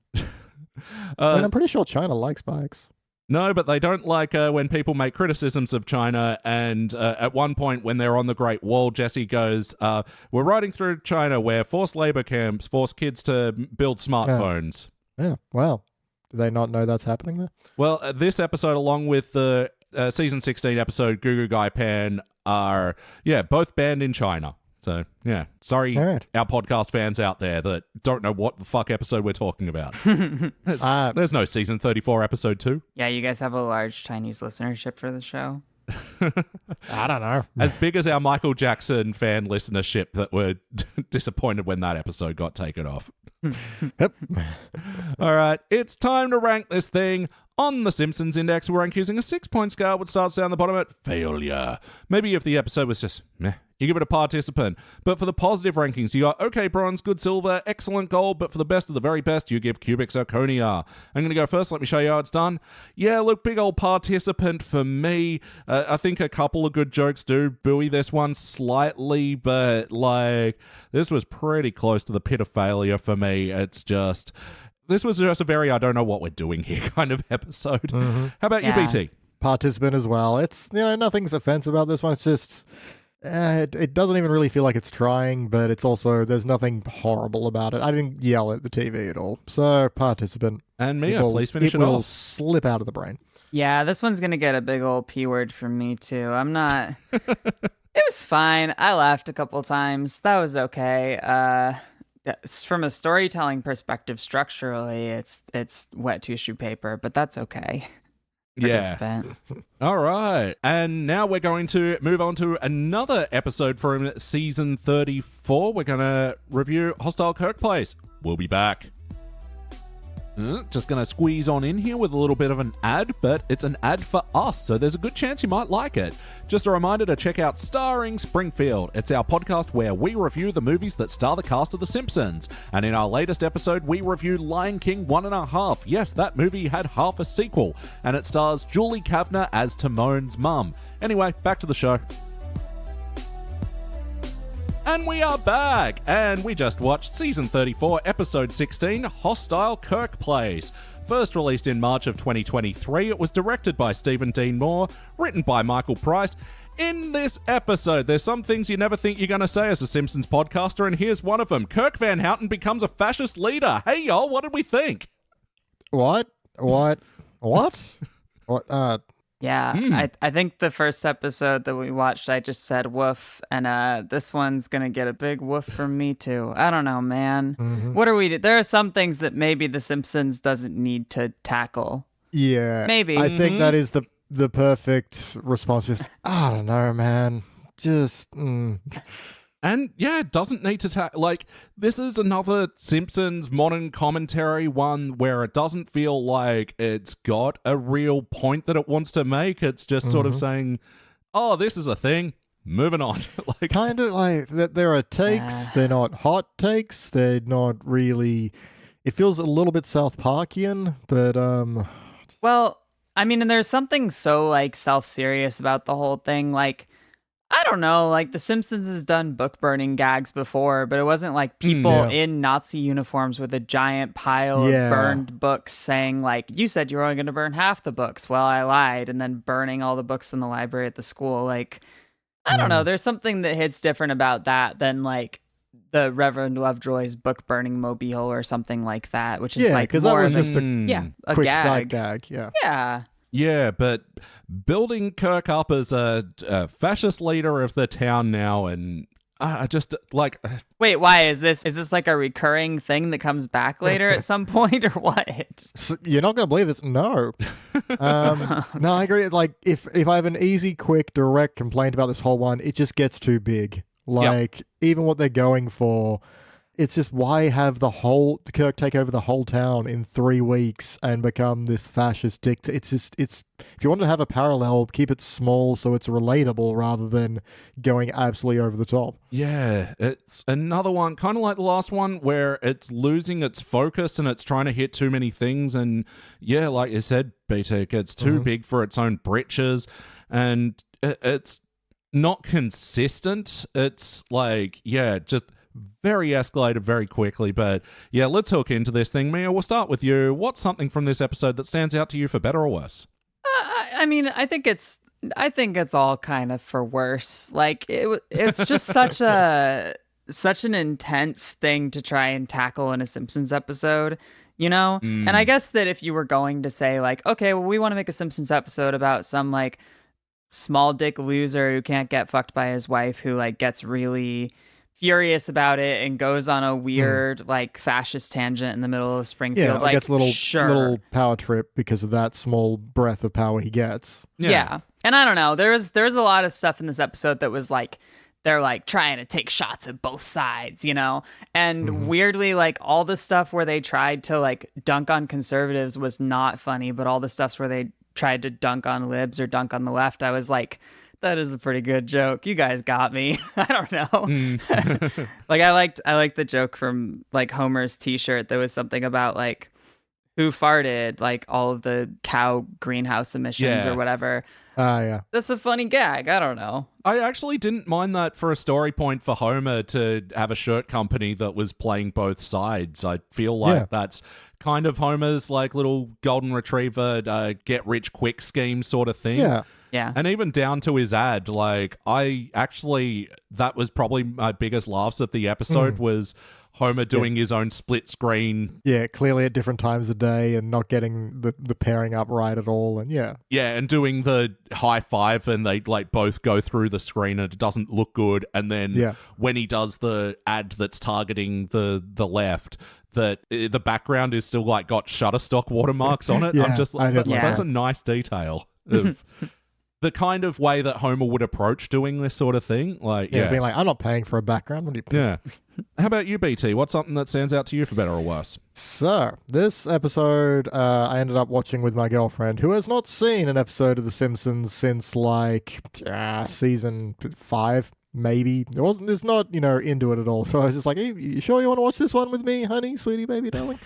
I'm pretty sure China likes bikes. No, but they don't like when people make criticisms of China. And at one point when they're on the Great Wall, Jesse goes, we're riding through China where forced labor camps force kids to build smartphones. Yeah, wow. Do they not know that's happening there? Well, this episode, along with the season 16 episode Goo Goo Gai Pan, are both banned in China. So yeah, sorry, our podcast fans out there that don't know what the fuck episode we're talking about. There's no season 34 episode 2. Yeah, you guys have a large Chinese listenership for the show. I don't know. As big as our Michael Jackson fan listenership that were disappointed when that episode got taken off. Yep. All right, it's time to rank this thing. On the Simpsons Index, we rank using a 6-point scale, which starts down the bottom at failure. Maybe if the episode was just meh, you give it a participant. But for the positive rankings, you got okay bronze, good silver, excellent gold, but for the best of the very best, you give cubic zirconia. I'm going to go first. Let me show you how it's done. Yeah, look, big old participant for me. I think a couple of good jokes do buoy this one slightly, but like, this was pretty close to the pit of failure for me. This was just a very I don't know what we're doing here kind of episode. How about you, BT? participant as well. It's, nothing's offensive about this one. It's just, it doesn't even really feel like it's trying, but it's also, there's nothing horrible about it. I didn't yell at the TV at all. So, participant. And Mia, please finish it will off. slip out of the brain. Yeah, this one's going to get a big old P word from me, too. I'm not... It was fine. I laughed a couple times. That was okay. From a storytelling perspective, structurally, it's wet tissue paper, but that's okay. Yeah. All right. And now we're going to move on to another episode from season 34. We're going to review Hostile Kirk Place. We'll be back. Just going to squeeze on in here with a little bit of an ad, but it's an ad for us, so there's a good chance you might like it. Just a reminder to check out Starring Springfield. It's our podcast where we review the movies that star the cast of The Simpsons. And in our latest episode, we review Lion King 1.5. Yes, that movie had half a sequel, and it stars Julie Kavner as Timon's mum. Anyway, back to the show. And we are back, and we just watched Season 34, Episode 16, Hostile Kirk Place. First released in March of 2023, it was directed by Stephen Dean Moore, written by Michael Price. In this episode, there's some things you never think you're going to say as a Simpsons podcaster, and here's one of them. Kirk Van Houten becomes a fascist leader. Hey, y'all, what did we think? What? Yeah, I think the first episode that we watched, I just said woof, and this one's gonna get a big woof from me too. I don't know, man. Mm-hmm. What are we? There are some things that maybe The Simpsons doesn't need to tackle. Yeah, maybe. I think that is the perfect response. Just, I don't know, man. Just. And yeah, it doesn't need to this is another Simpsons modern commentary one where it doesn't feel like it's got a real point that it wants to make. It's just sort of saying, oh, this is a thing. Moving on. Kind of like that. There are takes. They're not hot takes. They're not really. It feels a little bit South Parkian, but Well, I mean, and there's something so self-serious about the whole thing. I don't know, The Simpsons has done book burning gags before, but it wasn't people in Nazi uniforms with a giant pile of burned books saying you said you were only going to burn half the books. Well, I lied, and then burning all the books in the library at the school. I don't know. There's something that hits different about that than the Reverend Lovejoy's book burning mobile or something like that, which is because that was just a quick gag. side gag. Yeah. Yeah, but building Kirk up as a fascist leader of the town now, and I just Wait, why is this? Is this a recurring thing that comes back later at some point, or what? So you're not going to believe this. No. No, I agree. If I have an easy, quick, direct complaint about this whole one, it just gets too big. Even what they're going for, it's just, why have Kirk take over the whole town in 3 weeks and become this fascist dictator? If you want to have a parallel, keep it small so it's relatable rather than going absolutely over the top. Yeah, it's another one, kind of like the last one, where it's losing its focus and it's trying to hit too many things. And yeah, like you said, BT, it gets too big for its own britches, and it's not consistent. It's just very escalated very quickly. But yeah, let's hook into this thing. Mia, we'll start with you. What's something from this episode that stands out to you for better or worse? I mean, I think it's all kind of for worse. It's just such an intense thing to try and tackle in a Simpsons episode, And I guess that if you were going to say okay, well, we want to make a Simpsons episode about some small dick loser who can't get fucked by his wife, who gets really furious about it and goes on a weird fascist tangent in the middle of Springfield. Yeah, gets a little power trip because of that small breath of power he gets. Yeah. And I don't know, there's a lot of stuff in this episode that was they're trying to take shots at both sides, and weirdly all the stuff where they tried to dunk on conservatives was not funny, but all the stuff where they tried to dunk on libs or dunk on the left, I was that is a pretty good joke. You guys got me. I don't know. I liked the joke from Homer's t-shirt. There was something about who farted, all of the cow greenhouse emissions or whatever. Yeah. That's a funny gag. I don't know. I actually didn't mind that for a story point for Homer to have a shirt company that was playing both sides. I feel like that's kind of Homer's like little golden retriever get rich quick scheme sort of thing. Yeah. And even down to his ad, like that was probably my biggest laughs of the episode was Homer doing his own split screen. Yeah, clearly at different times of day and not getting the pairing up right at all. And yeah, and doing the high five and they like both go through the screen and it doesn't look good. And then when he does the ad that's targeting the left, that the background is still like got Shutterstock watermarks on it. I'm just like, that's a nice detail of the kind of way that Homer would approach doing this sort of thing. Like, being like, I'm not paying for a background. What do you Yeah. How about you, BT? What's something that stands out to you for better or worse? So, this episode I ended up watching with my girlfriend, who has not seen an episode of The Simpsons since like season 5. Maybe it's not into it at all. So I was just like, hey, you sure you want to watch this one with me, honey, sweetie, baby, darling?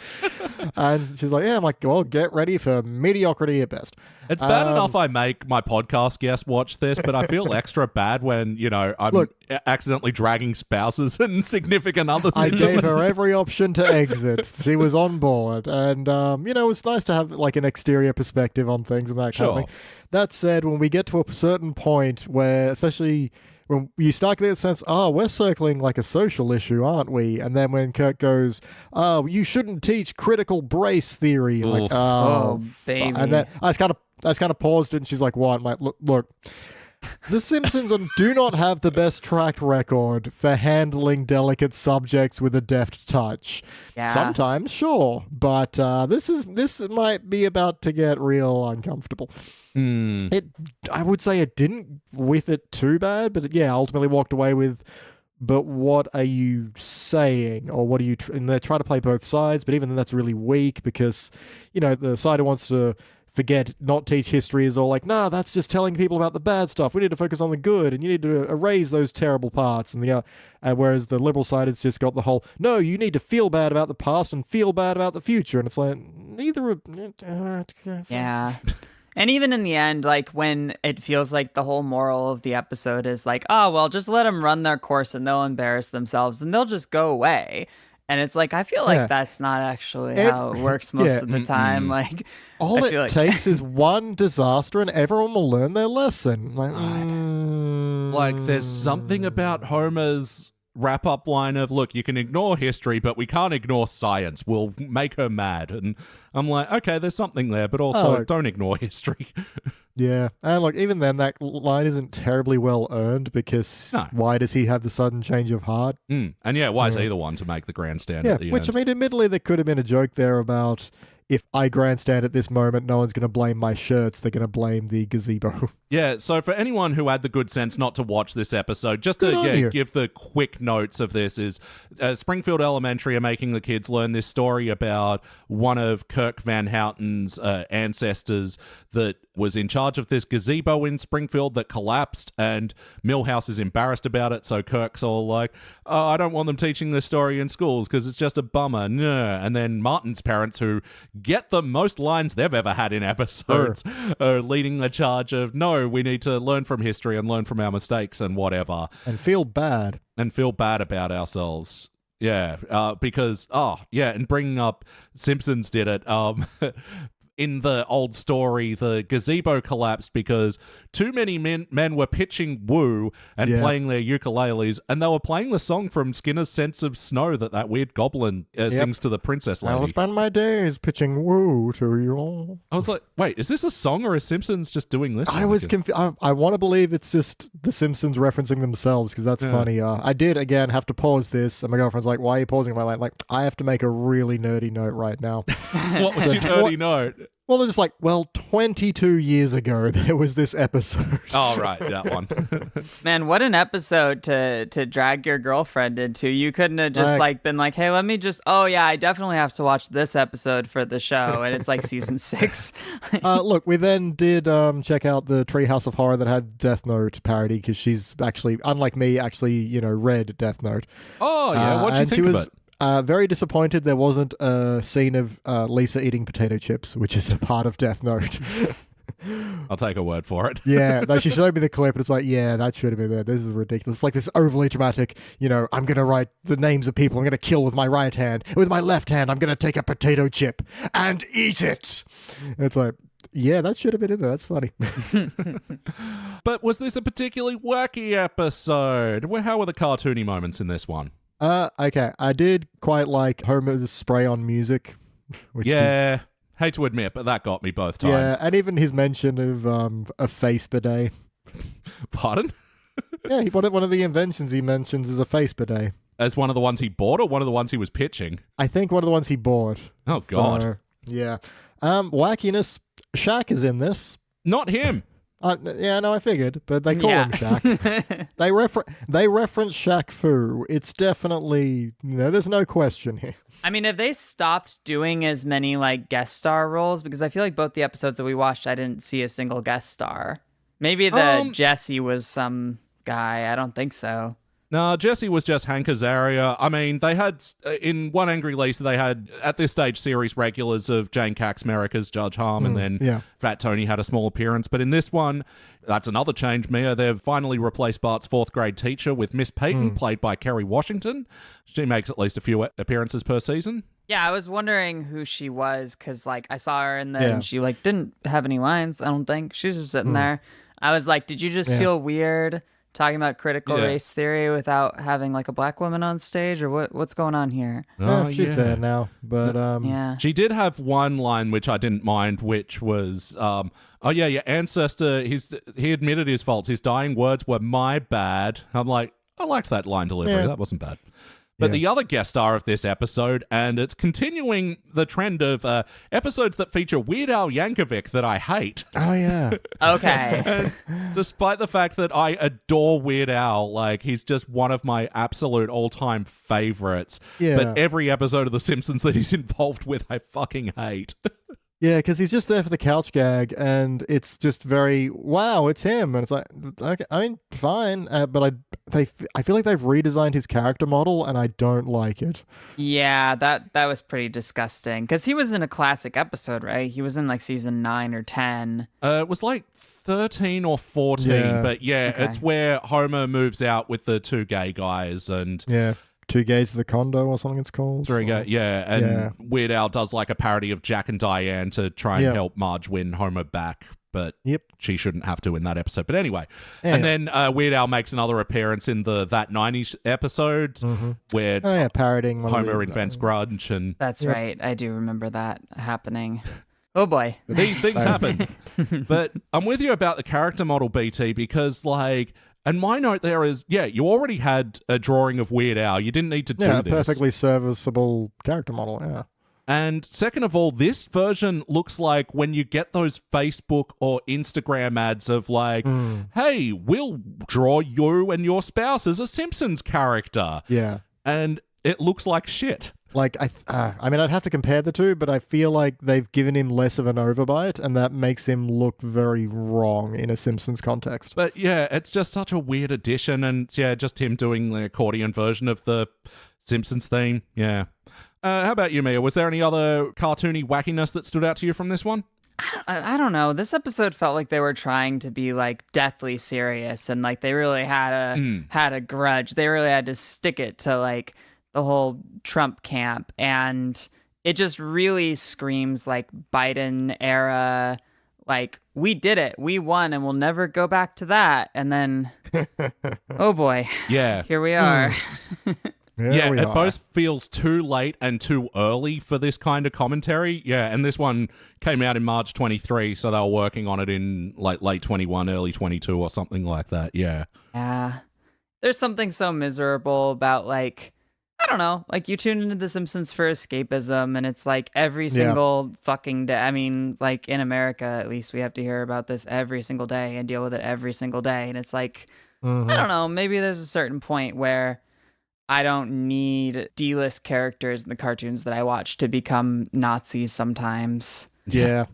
And she's like, yeah. I'm like, well, get ready for mediocrity at best. It's bad enough I make my podcast guests watch this, but I feel extra bad when I'm accidentally dragging spouses and significant others. I gave her every option to exit. She was on board, and it was nice to have like an exterior perspective on things and that kind of thing. That said, when we get to a certain point where, especially when you start to get the sense, we're circling like a social issue, aren't we? And then when Kirk goes, you shouldn't teach critical brace theory. Like, baby. And then I just kind of paused it, and she's like, what? I'm like, look. The Simpsons do not have the best track record for handling delicate subjects with a deft touch. Yeah. Sometimes, sure, but this might be about to get real uncomfortable. I would say it didn't with it too bad, but ultimately walked away with, but what are you saying? Or what are you... and they try to play both sides, but even then that's really weak because, the side who wants to not teach history is all like, nah, that's just telling people about the bad stuff. We need to focus on the good, and you need to erase those terrible parts. And whereas the liberal side has just got the whole, no, you need to feel bad about the past and feel bad about the future. And it's like, neither. Yeah. And even in the end, like when it feels like the whole moral of the episode is like, oh, well, just let them run their course and they'll embarrass themselves and they'll just go away. And it's like, I feel like that's not actually how it works most of the time. Like, all it takes is one disaster and everyone will learn their lesson. Like, there's something about Homer's wrap-up line of, look, you can ignore history, but we can't ignore science. We'll make her mad. And I'm like, okay, there's something there, but also don't ignore history. Yeah, and look, even then, that line isn't terribly well earned because why does he have the sudden change of heart? And why is he the one to make the grandstand at the which, end? I mean, admittedly, there could have been a joke there about if I grandstand at this moment, no one's going to blame my shirts, they're going to blame the gazebo. Yeah, so for anyone who had the good sense not to watch this episode, just to give the quick notes of this is Springfield Elementary are making the kids learn this story about one of Kirk Van Houten's ancestors that was in charge of this gazebo in Springfield that collapsed, and Milhouse is embarrassed about it, so Kirk's all like, oh, I don't want them teaching this story in schools because it's just a bummer. Nah. And then Martin's parents, who get the most lines they've ever had in episodes, are leading the charge of, no, we need to learn from history and learn from our mistakes and whatever. And feel bad. And feel bad about ourselves. Yeah, because, and bringing up Simpsons did it. In the old story, the gazebo collapsed because too many men were pitching woo and playing their ukuleles, and they were playing the song from Skinner's Sense of Snow that weird goblin sings to the princess lady. I will spend my days pitching woo to you all. I was like, wait, is this a song or is Simpsons just doing this? I was confused. I want to believe it's just the Simpsons referencing themselves because that's funny. I did, again, have to pause this, and my girlfriend's like, why are you pausing my line? Like, I have to make a really nerdy note right now. What was your nerdy note? Well, they're just like, 22 years ago, there was this episode. Oh, right, that one. Man, what an episode to drag your girlfriend into. You couldn't have just been like, hey, let me just, I definitely have to watch this episode for the show. And it's like season 6. Look, we then did check out the Treehouse of Horror that had Death Note parody because she's actually, unlike me, read Death Note. Oh, yeah. What'd you think of it? Very disappointed there wasn't a scene of Lisa eating potato chips, which is a part of Death Note. I'll take a word for it. Yeah, no, she showed me the clip, and it's like, yeah, that should have been there. This is ridiculous. It's like this overly dramatic, I'm going to write the names of people I'm going to kill with my right hand. With my left hand, I'm going to take a potato chip and eat it. And it's like, yeah, that should have been in there. That's funny. But was this a particularly wacky episode? How were the cartoony moments in this one? Okay, I did quite like Homer's spray-on music. Which is, hate to admit, but that got me both times. yeah, and even his mention of a face bidet. Pardon? Yeah, one of the inventions he mentions is a face bidet. As one of the ones he bought or one of the ones he was pitching? I think one of the ones he bought. Oh, God. So, yeah. Wackiness. Shaq is in this. Not him. Yeah, no, I figured, but they call him Shaq. They reference Shaq Fu. It's definitely, there's no question here. I mean, if they stopped doing as many like guest star roles, because I feel like both the episodes that we watched, I didn't see a single guest star. Maybe Jesse was some guy. I don't think so. No, Jesse was just Hank Azaria. I mean, they had, in One Angry Lisa, they had, at this stage, series regulars of Jane Kaczmarek as Judge Harm, and then Fat Tony had a small appearance. But in this one, that's another change, Mia. They've finally replaced Bart's fourth grade teacher with Miss Peyton, played by Kerry Washington. She makes at least a few appearances per season. Yeah, I was wondering who she was, because like I saw her and then she like didn't have any lines, I don't think. She's just sitting there. I was like, did you just feel weird talking about critical race theory without having like a black woman on stage, or what's going on here? She's there now, but she did have one line which I didn't mind, which was, your ancestor, he admitted his faults. His dying words were "my bad." I'm like, I liked that line delivery. Yeah. That wasn't bad. But the other guest star of this episode, and it's continuing the trend of episodes that feature Weird Al Yankovic that I hate. Oh, yeah. Okay. Despite the fact that I adore Weird Al, like, he's just one of my absolute all-time favorites. Yeah. But every episode of The Simpsons that he's involved with, I fucking hate. Yeah, because he's just there for the couch gag, and it's just very, wow, it's him. And it's like, okay, I mean, fine, but I feel like they've redesigned his character model, and I don't like it. Yeah, that was pretty disgusting, because he was in a classic episode, right? He was in like season 9 or 10. It was like 13 or 14, but it's where Homer moves out with the two gay guys, and... Yeah. Two Gays to the Condo or something it's called. And Weird Al does like a parody of Jack and Diane to try and help Marge win Homer back, but she shouldn't have to in that episode. But anyway. And then Weird Al makes another appearance in the That 90s episode where parodying Homer invents grunge. And that's right. I do remember that happening. Oh boy. These things happened. But I'm with you about the character model, BT, because like... And my note there is, you already had a drawing of Weird Al. You didn't need to do this. Yeah, perfectly serviceable character model, yeah. And second of all, this version looks like when you get those Facebook or Instagram ads of like, hey, we'll draw you and your spouse as a Simpsons character. Yeah. And it looks like shit. Like, I mean, I'd have to compare the two, but I feel like they've given him less of an overbite, and that makes him look very wrong in a Simpsons context. But yeah, it's just such a weird addition, and just him doing the accordion version of the Simpsons theme. Yeah. How about you, Mia? Was there any other cartoony wackiness that stood out to you from this one? I don't know. This episode felt like they were trying to be like deathly serious, and like they really had a grudge. They really had to stick it to like the whole Trump camp, and it just really screams like Biden era, like, we did it, we won, and we'll never go back to that. And then, oh boy, here we are. It both feels too late and too early for this kind of commentary. Yeah, and this one came out in March 23, so they were working on it in like late 21, early 22 or something like that. Yeah. There's something so miserable about like, I don't know, like you tune into The Simpsons for escapism, and it's like every single fucking day. I mean, like in America, at least, we have to hear about this every single day and deal with it every single day. And it's like, I don't know, maybe there's a certain point where I don't need D-list characters in the cartoons that I watch to become Nazis sometimes. Yeah.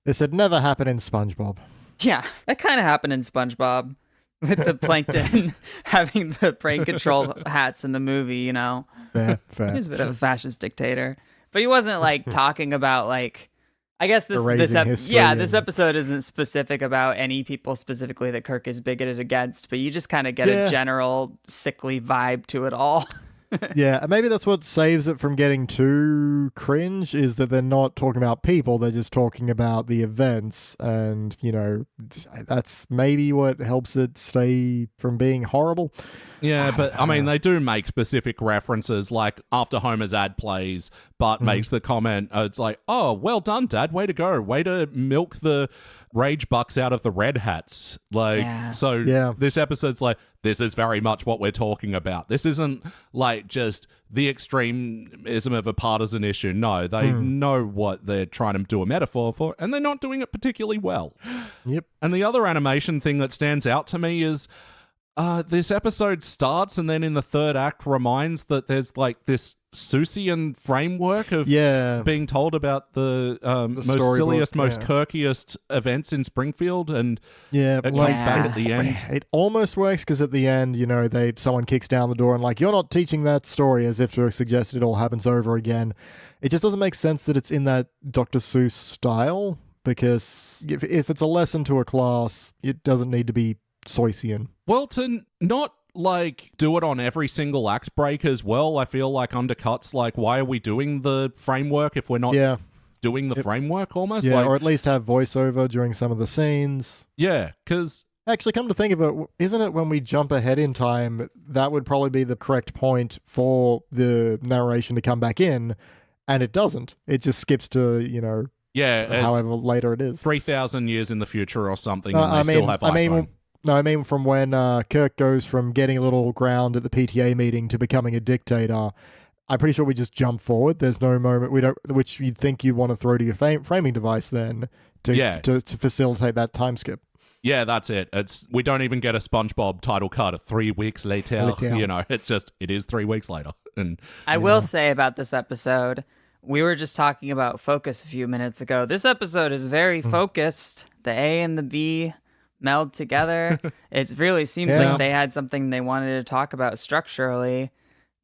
This had never happened in SpongeBob. Yeah, that kind of happened in SpongeBob. With the plankton having the brain control hats in the movie, you know. Fair. He was a bit of a fascist dictator. But he wasn't like talking about like I guess erasing history this and- episode isn't specific about any people specifically that Kirk is bigoted against, but you just kind of get a general sickly vibe to it all. Yeah, and maybe that's what saves it from getting too cringe, is that they're not talking about people, they're just talking about the events, and, you know, that's maybe what helps it stay from being horrible. Yeah, but I mean, they do make specific references, like after Homer's ad plays, Bart makes the comment, it's like, oh, well done, Dad, way to go, way to milk the rage bucks out of the red hats. This episode's like, this is very much what we're talking about. This isn't like just the extremism of a partisan issue. No, they know what they're trying to do a metaphor for, and they're not doing it particularly well. Yep. And the other animation thing that stands out to me is this episode starts and then in the third act reminds that there's like this Seussian framework of being told about the most silliest, most Kirkiest events in Springfield, and it comes back at the end. It almost works, because at the end, you know, someone kicks down the door and like, you're not teaching that story, as if to suggest it all happens over again. It just doesn't make sense that it's in that Dr. Seuss style, because if it's a lesson to a class, it doesn't need to be Seussian. Well, to not like do it on every single act break as well, I feel like undercuts like, why are we doing the framework if we're not doing the framework almost? Yeah, or at least have voiceover during some of the scenes. Yeah, because actually, come to think of it, isn't it when we jump ahead in time, that would probably be the correct point for the narration to come back in, and it doesn't. It just skips to, you know, however later it is. 3,000 years in the future or something, and they still have iPhone. I mean from when Kirk goes from getting a little ground at the PTA meeting to becoming a dictator. I'm pretty sure we just jump forward. There's no moment which you'd think you want to throw to your framing device then to facilitate that time skip. Yeah, that's it. We don't even get a SpongeBob title card 3 weeks later. You know, it is 3 weeks later. And I will say about this episode, we were just talking about focus a few minutes ago. This episode is very focused. The A and the B meld together. It really seems like they had something they wanted to talk about structurally,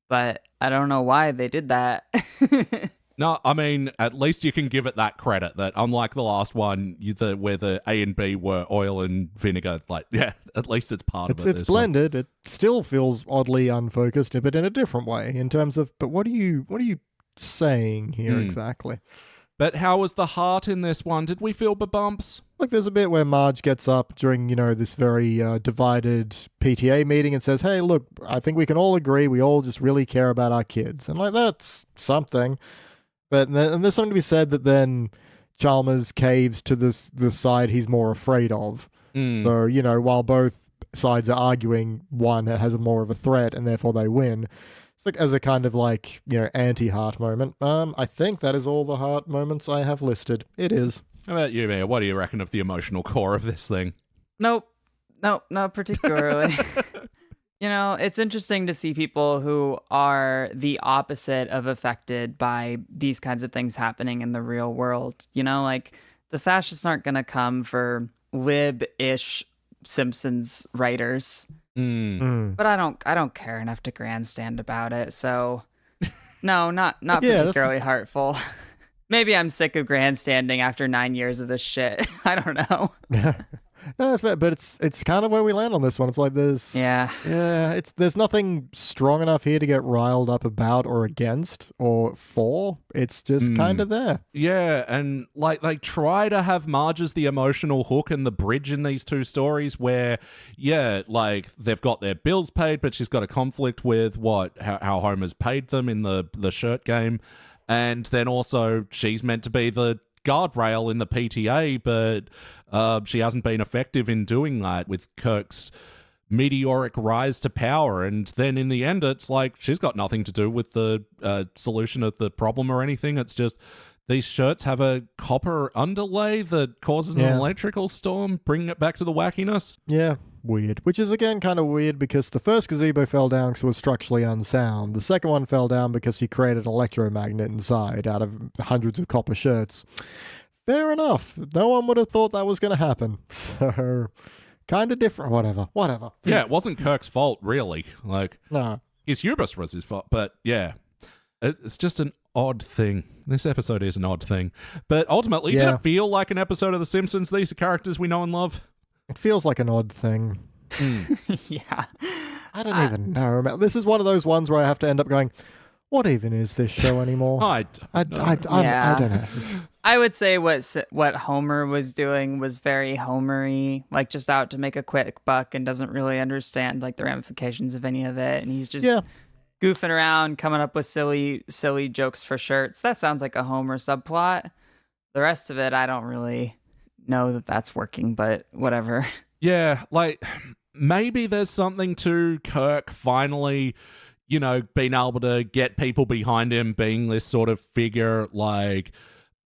but I don't know why they did that. No, I mean, at least you can give it that credit that unlike the last one, where the A and B were oil and vinegar, like, at least it's part of it. It's blended. It still feels oddly unfocused, but in a different way in terms of, but what are you saying here exactly? But how was the heart in this one? Did we feel the bumps? Like, there's a bit where Marge gets up during, you know, this very divided PTA meeting and says, hey, look, I think we can all agree we all just really care about our kids. And, like, that's something. And there's something to be said that then Chalmers caves to the side he's more afraid of. So, you know, while both sides are arguing, one has more of a threat and therefore they win. Like, as a kind of, like, you know, anti-heart moment. I think that is all the heart moments I have listed. It is. How about you, Mia? What do you reckon of the emotional core of this thing? Nope, not particularly. You know, it's interesting to see people who are the opposite of affected by these kinds of things happening in the real world. You know, like, the fascists aren't going to come for lib-ish Simpsons writers. But I don't care enough to grandstand about it, so no, not particularly heartful. Maybe I'm sick of grandstanding after 9 years of this shit. I don't know. No, that's fair, but it's kind of where we land on this one. It's like there's there's nothing strong enough here to get riled up about or against or for. It's just kind of there. Yeah, and like they try to have Marge as the emotional hook and the bridge in these two stories where, like they've got their bills paid, but she's got a conflict with how Homer's paid them in the shirt game, and then also she's meant to be the guardrail in the PTA, but she hasn't been effective in doing that with Kirk's meteoric rise to power. And then in the end, it's like she's got nothing to do with the solution of the problem or anything. It's just these shirts have a copper underlay that causes an electrical storm, bringing it back to the wackiness. Yeah. Weird. Which is, again, kind of weird because the first gazebo fell down because it was structurally unsound. The second one fell down because he created an electromagnet inside out of hundreds of copper shirts. Fair enough. No one would have thought that was going to happen. So, kind of different. Whatever. Yeah, it wasn't Kirk's fault, really. Like, no. his hubris was his fault. But, yeah, it's just an odd thing. This episode is an odd thing. But ultimately, did Yeah. it feel like an episode of The Simpsons? These are characters we know and love. It feels like an odd thing. Yeah. I don't even know. This is one of those ones where I have to end up going, what even is this show anymore? I I don't know. I would say what Homer was doing was very Homer-y, like just out to make a quick buck and doesn't really understand like the ramifications of any of it. And he's just goofing around, coming up with silly jokes for shirts. That sounds like a Homer subplot. The rest of it, I don't really know that that's working, but whatever. Yeah, like maybe there's something to Kirk finally, being able to get people behind him, being this sort of figure, like.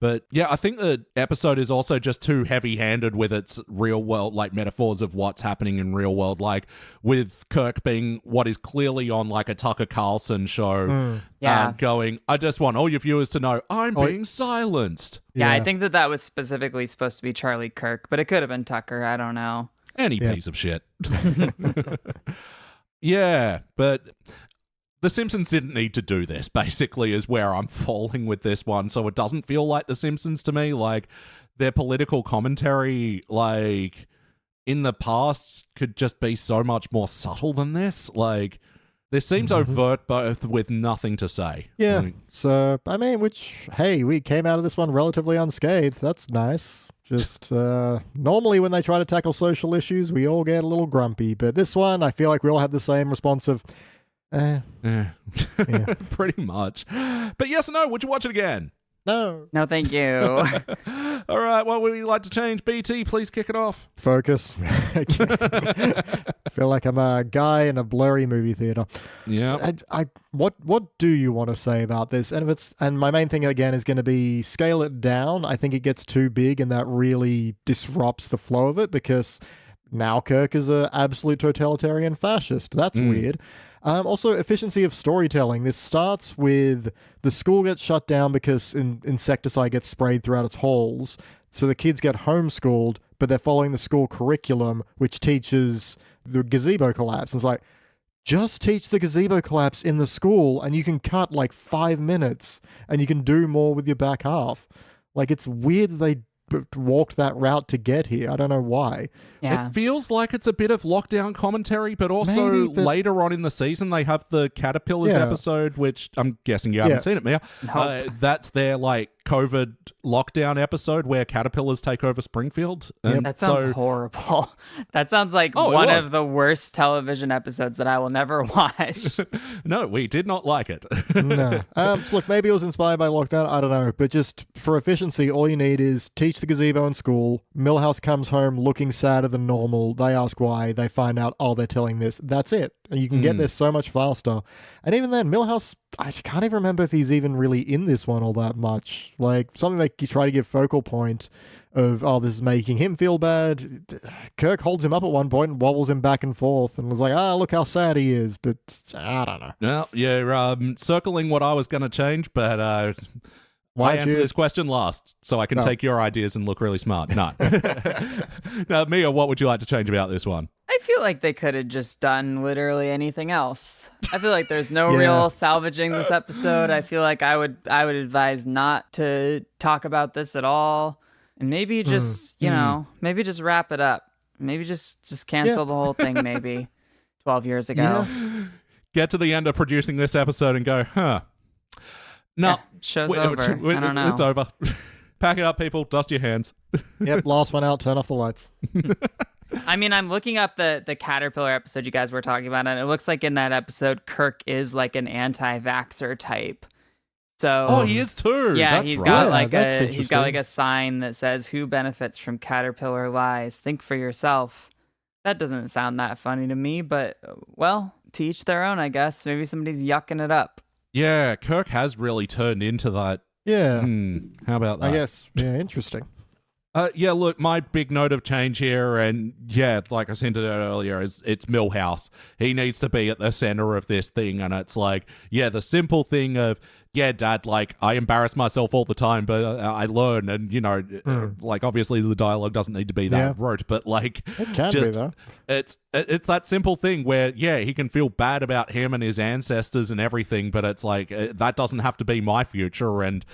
But yeah, I think the episode is also just too heavy-handed with its real world, like metaphors of what's happening in real world, like with Kirk being what is clearly on like a Tucker Carlson show, going, I just want all your viewers to know I'm being silenced. Yeah, I think that was specifically supposed to be Charlie Kirk, but it could have been Tucker. I don't know. Any piece of shit. Yeah, but The Simpsons didn't need to do this, basically, is where I'm falling with this one. So it doesn't feel like The Simpsons to me. Like, their political commentary, like, in the past could just be so much more subtle than this. Like, this seems overt, both with nothing to say. Yeah. Like, So, I mean, we came out of this one relatively unscathed. That's nice. Just, normally when they try to tackle social issues, we all get a little grumpy. But this one, I feel like we all had the same response of, pretty much. But yes or no, would you watch it again? No. No, thank you. All right, what would you like to change? BT, please kick it off. Focus. I feel like I'm a guy in a blurry movie theater. Yeah. What do you want to say about this? And my main thing again is going to be scale it down. I think it gets too big and that really disrupts the flow of it because now Kirk is an absolute totalitarian fascist. That's weird. Also, efficiency of storytelling. This starts with the school gets shut down because insecticide gets sprayed throughout its halls. So the kids get homeschooled, but they're following the school curriculum, which teaches the gazebo collapse. And it's like, just teach the gazebo collapse in the school and you can cut like 5 minutes and you can do more with your back half. Like, it's weird that they walked that route to get here. I don't know why. Yeah. It feels like it's a bit of lockdown commentary, but also later on in the season they have the Caterpillars episode, which I'm guessing you haven't seen it, Mia. Nope. That's their like COVID lockdown episode where caterpillars take over Springfield. And that sounds horrible. That sounds like one of the worst television episodes that I will never watch. No, we did not like it. No. So look, maybe it was inspired by lockdown. I don't know. But just for efficiency, all you need is teach the gazebo in school. Milhouse comes home looking sadder than normal. They ask why. They find out, they're telling this. That's it. You can get there so much faster. And even then, Milhouse, I can't even remember if he's even really in this one all that much. Like, something like you try to give focal point of, this is making him feel bad. Kirk holds him up at one point and wobbles him back and forth and was like, look how sad he is. But I don't know. Well, you're circling what I was going to change, but I answer this question last so I can take your ideas and look really smart. No. Now, Mia, what would you like to change about this one? I feel like they could have just done literally anything else. I feel like there's no real salvaging this episode. I feel like I would advise not to talk about this at all. And maybe just, maybe just wrap it up. Maybe just cancel the whole thing maybe 12 years ago. Yeah. Get to the end of producing this episode and go, no. Show's over. I don't know. It's over. Pack it up, people. Dust your hands. Yep, last one out. Turn off the lights. I mean, I'm looking up the Caterpillar episode you guys were talking about, and it looks like in that episode, Kirk is like an anti-vaxxer type. So, he is too. Yeah, that's he's right. got like a sign that says, "Who benefits from Caterpillar lies? Think for yourself." That doesn't sound that funny to me, but well, to each their own, I guess. Maybe somebody's yucking it up. Yeah, Kirk has really turned into that. Yeah. How about that? I guess. Yeah, interesting. Yeah, look, my big note of change here, and yeah, like I hinted at earlier, is it's Milhouse. He needs to be at the center of this thing, and it's like, yeah, the simple thing of, yeah, Dad, like, I embarrass myself all the time, but I learn, and, you know, like, obviously the dialogue doesn't need to be that rote, but, like, It can be, though. It's that simple thing where, yeah, he can feel bad about him and his ancestors and everything, but it's like, that doesn't have to be my future, and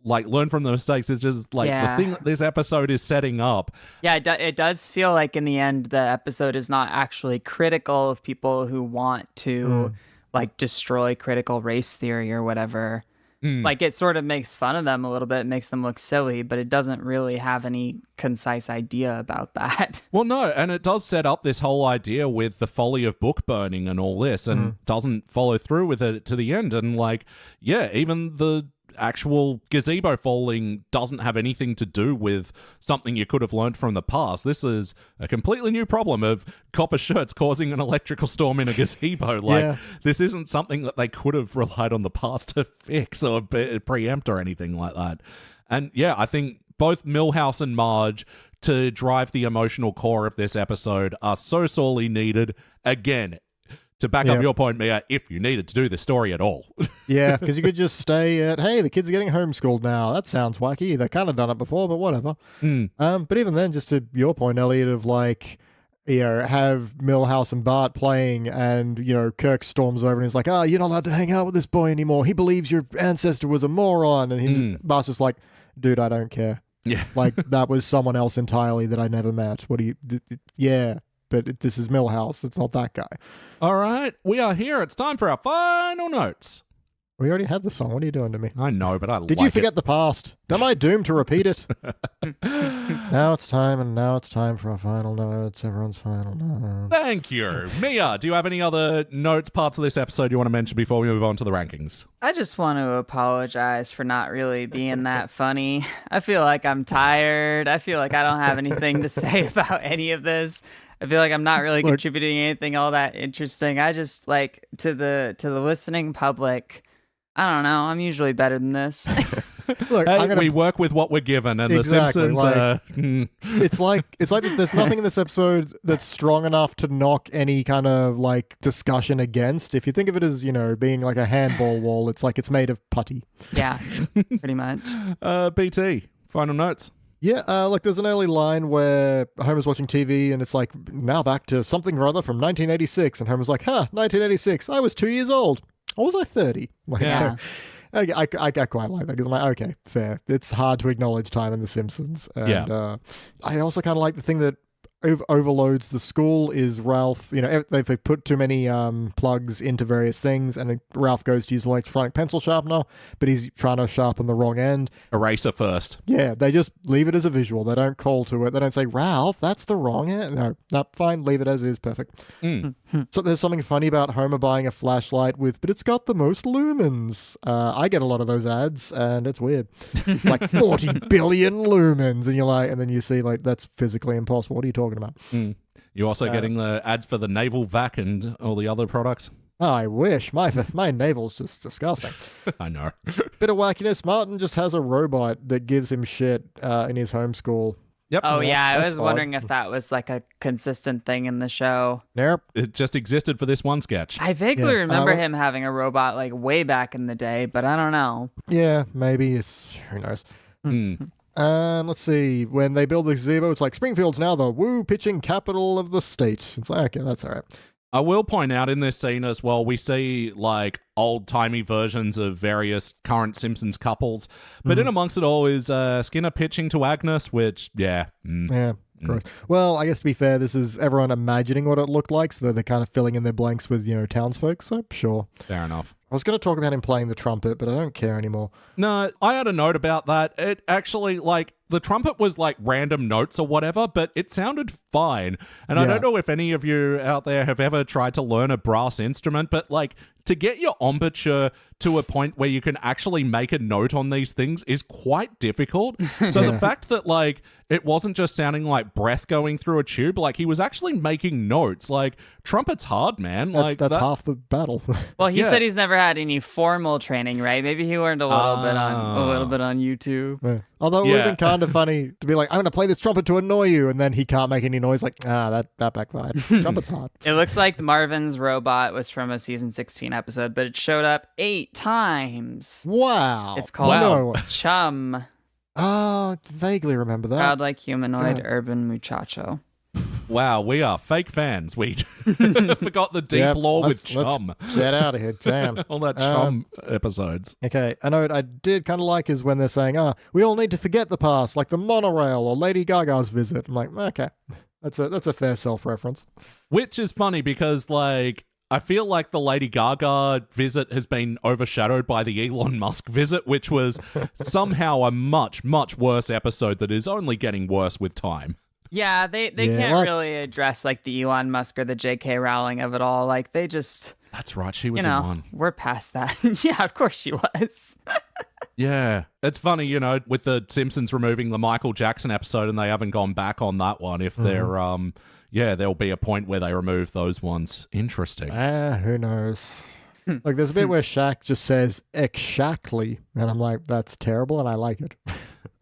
like, learn from the mistakes. It's just like the thing that this episode is setting up. Yeah, it does feel like in the end the episode is not actually critical of people who want to like destroy critical race theory or whatever. Like, it sort of makes fun of them a little bit, makes them look silly, but it doesn't really have any concise idea about that. Well, no, and it does set up this whole idea with the folly of book burning and all this, and doesn't follow through with it to the end. And like, yeah, even the actual gazebo falling doesn't have anything to do with something you could have learned from the past. This is a completely new problem of copper shirts causing an electrical storm in a gazebo. Like, this isn't something that they could have relied on the past to fix or preempt or anything like that. And yeah, I think both Milhouse and Marge, to drive the emotional core of this episode, are so sorely needed. Again, to back up your point, Mia, if you needed to do this story at all. Yeah, because you could just stay at, hey, the kids are getting homeschooled now. That sounds wacky. They've kind of done it before, but whatever. But even then, just to your point, Elliot, of like, you know, have Milhouse and Bart playing, and, you know, Kirk storms over and he's like, oh, you're not allowed to hang out with this boy anymore. He believes your ancestor was a moron. And Bart's just like, dude, I don't care. Yeah. Like, that was someone else entirely that I never met. What do you... Yeah. But this is Milhouse. It's not that guy. All right, we are here. It's time for our final notes. We already had the song. What are you doing to me? I know, but Did you forget the past? Am I doomed to repeat it? Now it's time for our final notes. Everyone's final notes. Thank you. Mia, do you have any other notes, parts of this episode you want to mention before we move on to the rankings? I just want to apologize for not really being that funny. I feel like I'm tired. I feel like I don't have anything to say about any of this. I feel like I'm not really contributing anything all that interesting. I just, like, to the listening public, I don't know. I'm usually better than this. Look, hey, we work with what we're given, and exactly, the Simpsons. It's like there's nothing in this episode that's strong enough to knock any kind of like discussion against. If you think of it as, you know, being like a handball wall, it's like it's made of putty. Yeah, pretty much. BT, final notes. Yeah, look, there's an early line where Homer's watching TV and it's like, now back to something or other from 1986. And Homer's like, 1986, I was 2 years old. Or was I 30? Like, Yeah. I quite like that because I'm like, okay, fair. It's hard to acknowledge time in The Simpsons. And I also kind of like the thing that overloads the school is Ralph. You know, they've put too many plugs into various things, and Ralph goes to use an electronic pencil sharpener, but he's trying to sharpen the wrong end. Eraser first. Yeah, they just leave it as a visual. They don't call to it. They don't say, Ralph, that's the wrong end. No, fine, leave it as is. Perfect. So there's something funny about Homer buying a flashlight but it's got the most lumens. I get a lot of those ads, and it's weird. It's like 40 billion lumens, and you're like, and then you see, like, that's physically impossible. What are you talking about? You're also getting the ads for the naval vac and all the other products. I wish. My navel's just disgusting. I know. Bit of wackiness. Martin just has a robot that gives him shit in his homeschool. Yep. Oh, yeah. I was wondering if that was like a consistent thing in the show. Nope. It just existed for this one sketch. I vaguely remember him having a robot like way back in the day, but I don't know. Yeah, maybe. Who knows? Let's see. When they build the gazebo, it's like, Springfield's now the woo pitching capital of the state. It's like, okay, that's all right. I will point out in this scene as well, we see like old-timey versions of various current Simpsons couples, but in amongst it all is Skinner pitching to Agnes, which, Yeah, gross. Well, I guess to be fair, this is everyone imagining what it looked like, so they're kind of filling in their blanks with, you know, townsfolk, so sure. Fair enough. I was going to talk about him playing the trumpet, but I don't care anymore. No, I had a note about that. It actually, like, the trumpet was like random notes or whatever, but it sounded fine. And I don't know if any of you out there have ever tried to learn a brass instrument, but like, to get your embouchure to a point where you can actually make a note on these things is quite difficult. So the fact that like it wasn't just sounding like breath going through a tube, like he was actually making notes. Like, trumpet's hard, man. That's half the battle. Well, he said he's never had any formal training, right? Maybe he learned a little bit on YouTube. Yeah. Although it would have been kind kind of funny to be like, I'm going to play this trumpet to annoy you, and then he can't make any noise. Like, that backfired. Trumpet's hard. It looks like Marvin's robot was from a season 16 episode, but it showed up 8 times. Wow. It's called No. Chum. Oh, vaguely remember that. Childlike humanoid urban muchacho. Wow, we are fake fans. We forgot the deep lore with Chum. Let's get out of here, damn. All that Chum episodes. Okay, a note I did kind of like is when they're saying, we all need to forget the past, like the monorail or Lady Gaga's visit. I'm like, okay, that's a fair self-reference. Which is funny because, like, I feel like the Lady Gaga visit has been overshadowed by the Elon Musk visit, which was somehow a much, much worse episode that is only getting worse with time. Yeah, they can't really address like the Elon Musk or the J.K. Rowling of it all. Like they just... That's right, she was in one. We're past that. Yeah, of course she was. Yeah. It's funny, with the Simpsons removing the Michael Jackson episode and they haven't gone back on that one. If they're, there'll be a point where they remove those ones. Interesting. Who knows? Like there's a bit where Shaq just says, exactly. And I'm like, that's terrible and I like it.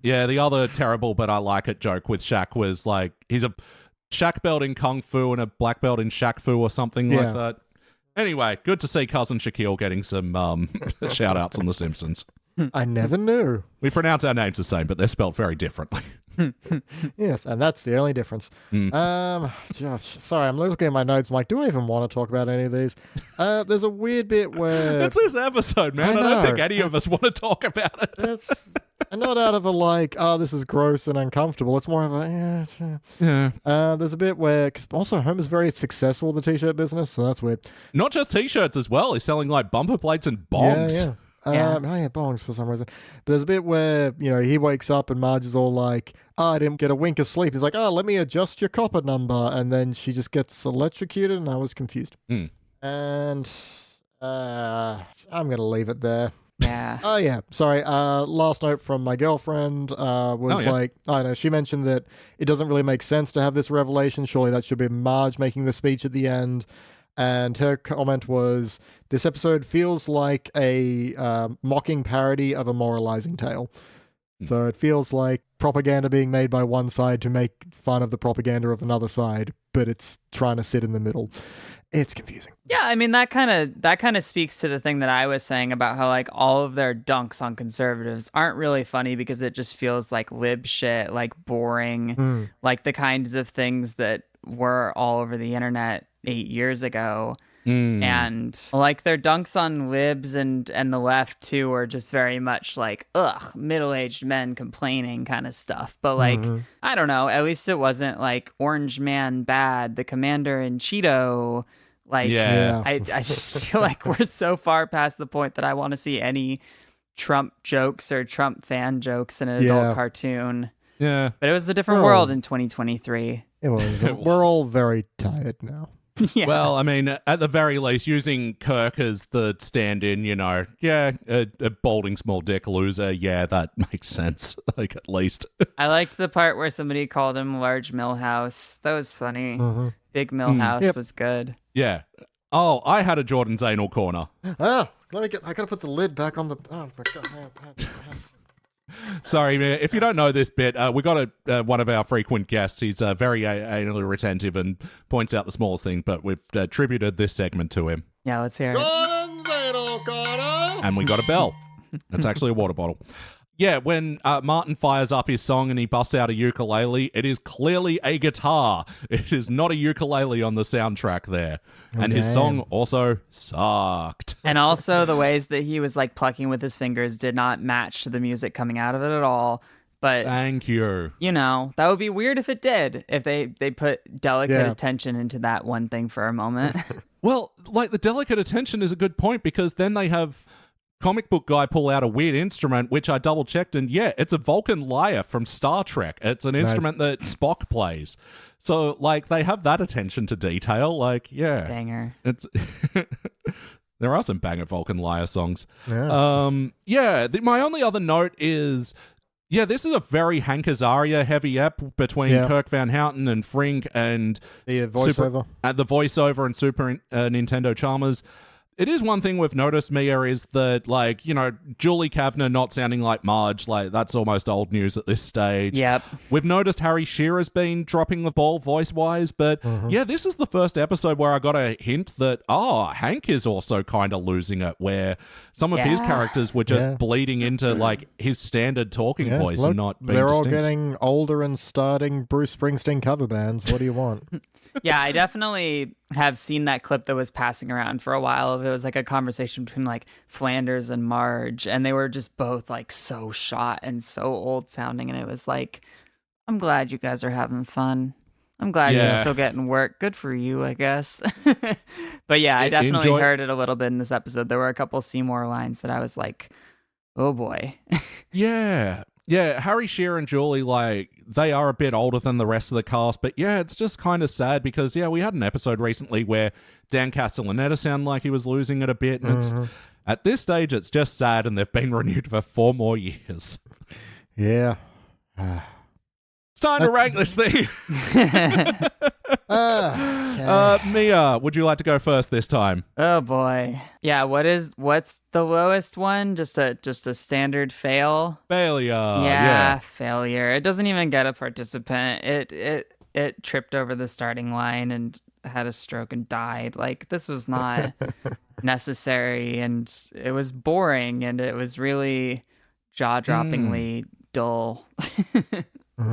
Yeah, the other terrible but I like it joke with Shaq was like, he's a Shaq belt in Kung Fu and a black belt in Shaq Fu or something like that. Anyway, good to see Cousin Shaquille getting some shout-outs on The Simpsons. I never knew. We pronounce our names the same, but they're spelled very differently. Yes, and that's the only difference. Sorry, I'm looking at my notes. I'm like, do I even want to talk about any of these? There's a weird bit where... It's this episode, man. I don't think any of us want to talk about it. It's not out of a like, this is gross and uncomfortable. It's more of a, there's a bit where... Because also, Homer's very successful with the t-shirt business, so that's weird. Not just t-shirts as well. He's selling like bumper plates and bongs. Yeah. Bongs for some reason. But there's a bit where, he wakes up and Marge is all like, I didn't get a wink of sleep. He's like, let me adjust your copper number. And then she just gets electrocuted and I was confused. And I'm going to leave it there. Yeah. Oh, yeah. Sorry. Last note from my girlfriend was like, I don't know, she mentioned that it doesn't really make sense to have this revelation. Surely that should be Marge making the speech at the end. And her comment was, this episode feels like a mocking parody of a moralizing tale. So it feels like propaganda being made by one side to make fun of the propaganda of another side, but it's trying to sit in the middle. It's confusing. Yeah, I mean, that kind of speaks to the thing that I was saying about how like all of their dunks on conservatives aren't really funny because it just feels like lib shit, like boring, like the kinds of things that were all over the internet 8 years ago. And like their dunks on libs and the left too are just very much like middle-aged men complaining kind of stuff. But like I don't know, at least it wasn't like Orange Man bad, the Commander and Cheeto. Like I just feel like we're so far past the point that I want to see any Trump jokes or Trump fan jokes in an adult cartoon. Yeah. But it was a different world in 2023. It was. We're all very tired now. Yeah. Well, I mean, at the very least, using Kirk as the stand-in, a balding small dick loser, that makes sense, like, at least. I liked the part where somebody called him Large Millhouse. That was funny. Big Millhouse was good. Yeah. Oh, I had a Jordan's anal corner. I gotta put the lid back on the... Oh, my God. Sorry, man. If you don't know this bit, we got one of our frequent guests. He's very anally retentive and points out the smallest thing, but we've attributed this segment to him. Yeah, let's hear it. And we got a bell. It's actually a water bottle. Yeah, when Martin fires up his song and he busts out a ukulele, it is clearly a guitar. It is not a ukulele on the soundtrack there. And his song also sucked. And also the ways that he was like plucking with his fingers did not match the music coming out of it at all. But thank you. That would be weird if it did, if they put delicate attention into that one thing for a moment. Well, like the delicate attention is a good point because then they have... comic book guy pull out a weird instrument, which I double checked, and it's a Vulcan lyre from Star Trek. It's an instrument that Spock plays. So, like, they have that attention to detail. Like, banger. It's there are some banger Vulcan lyre songs. Yeah. My only other note is, this is a very Hank Azaria heavy ep between Kirk Van Houten and Frink and the voiceover, and Super Nintendo Chalmers. It is one thing we've noticed, Mia, is that, like, you know, Julie Kavner not sounding like Marge, like, that's almost old news at this stage. Yep. We've noticed Harry Shearer's been dropping the ball voice-wise, but yeah, this is the first episode where I got a hint that, Hank is also kind of losing it, where some of his characters were just bleeding into, like, his standard talking voice and not being They're distinct. all getting older and starting Bruce Springsteen cover bands. What do you want? Yeah, I definitely have seen that clip that was passing around for a while. It was like a conversation between like Flanders and Marge, and they were just both like so shot and so old sounding. And it was like, I'm glad you guys are having fun. I'm glad you're still getting work. Good for you, I guess. But yeah, I definitely heard it a little bit in this episode. There were a couple Seymour lines that I was like, oh boy. Yeah. Yeah, Harry Shearer and Julie, like, they are a bit older than the rest of the cast, but yeah, it's just kind of sad because, yeah, we had an episode recently where Dan Castellaneta sounded like he was losing it a bit, and it's, at this stage, it's just sad, and they've been renewed for 4 more years. Yeah. It's time to rank this thing. Mia, would you like to go first this time? Oh boy. Yeah, what's the lowest one? Just a standard fail? Failure. Yeah, failure. It doesn't even get a participant. It tripped over the starting line and had a stroke and died. Like, this was not necessary, and it was boring, and it was really jaw-droppingly dull.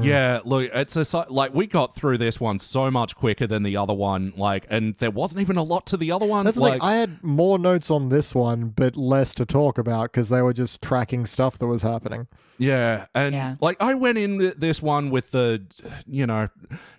Yeah, look, it's like, we got through this one so much quicker than the other one, like, and there wasn't even a lot to the other one. That's like, I had more notes on this one, but less to talk about because they were just tracking stuff that was happening. Yeah, and like, I went in this one with the, you know,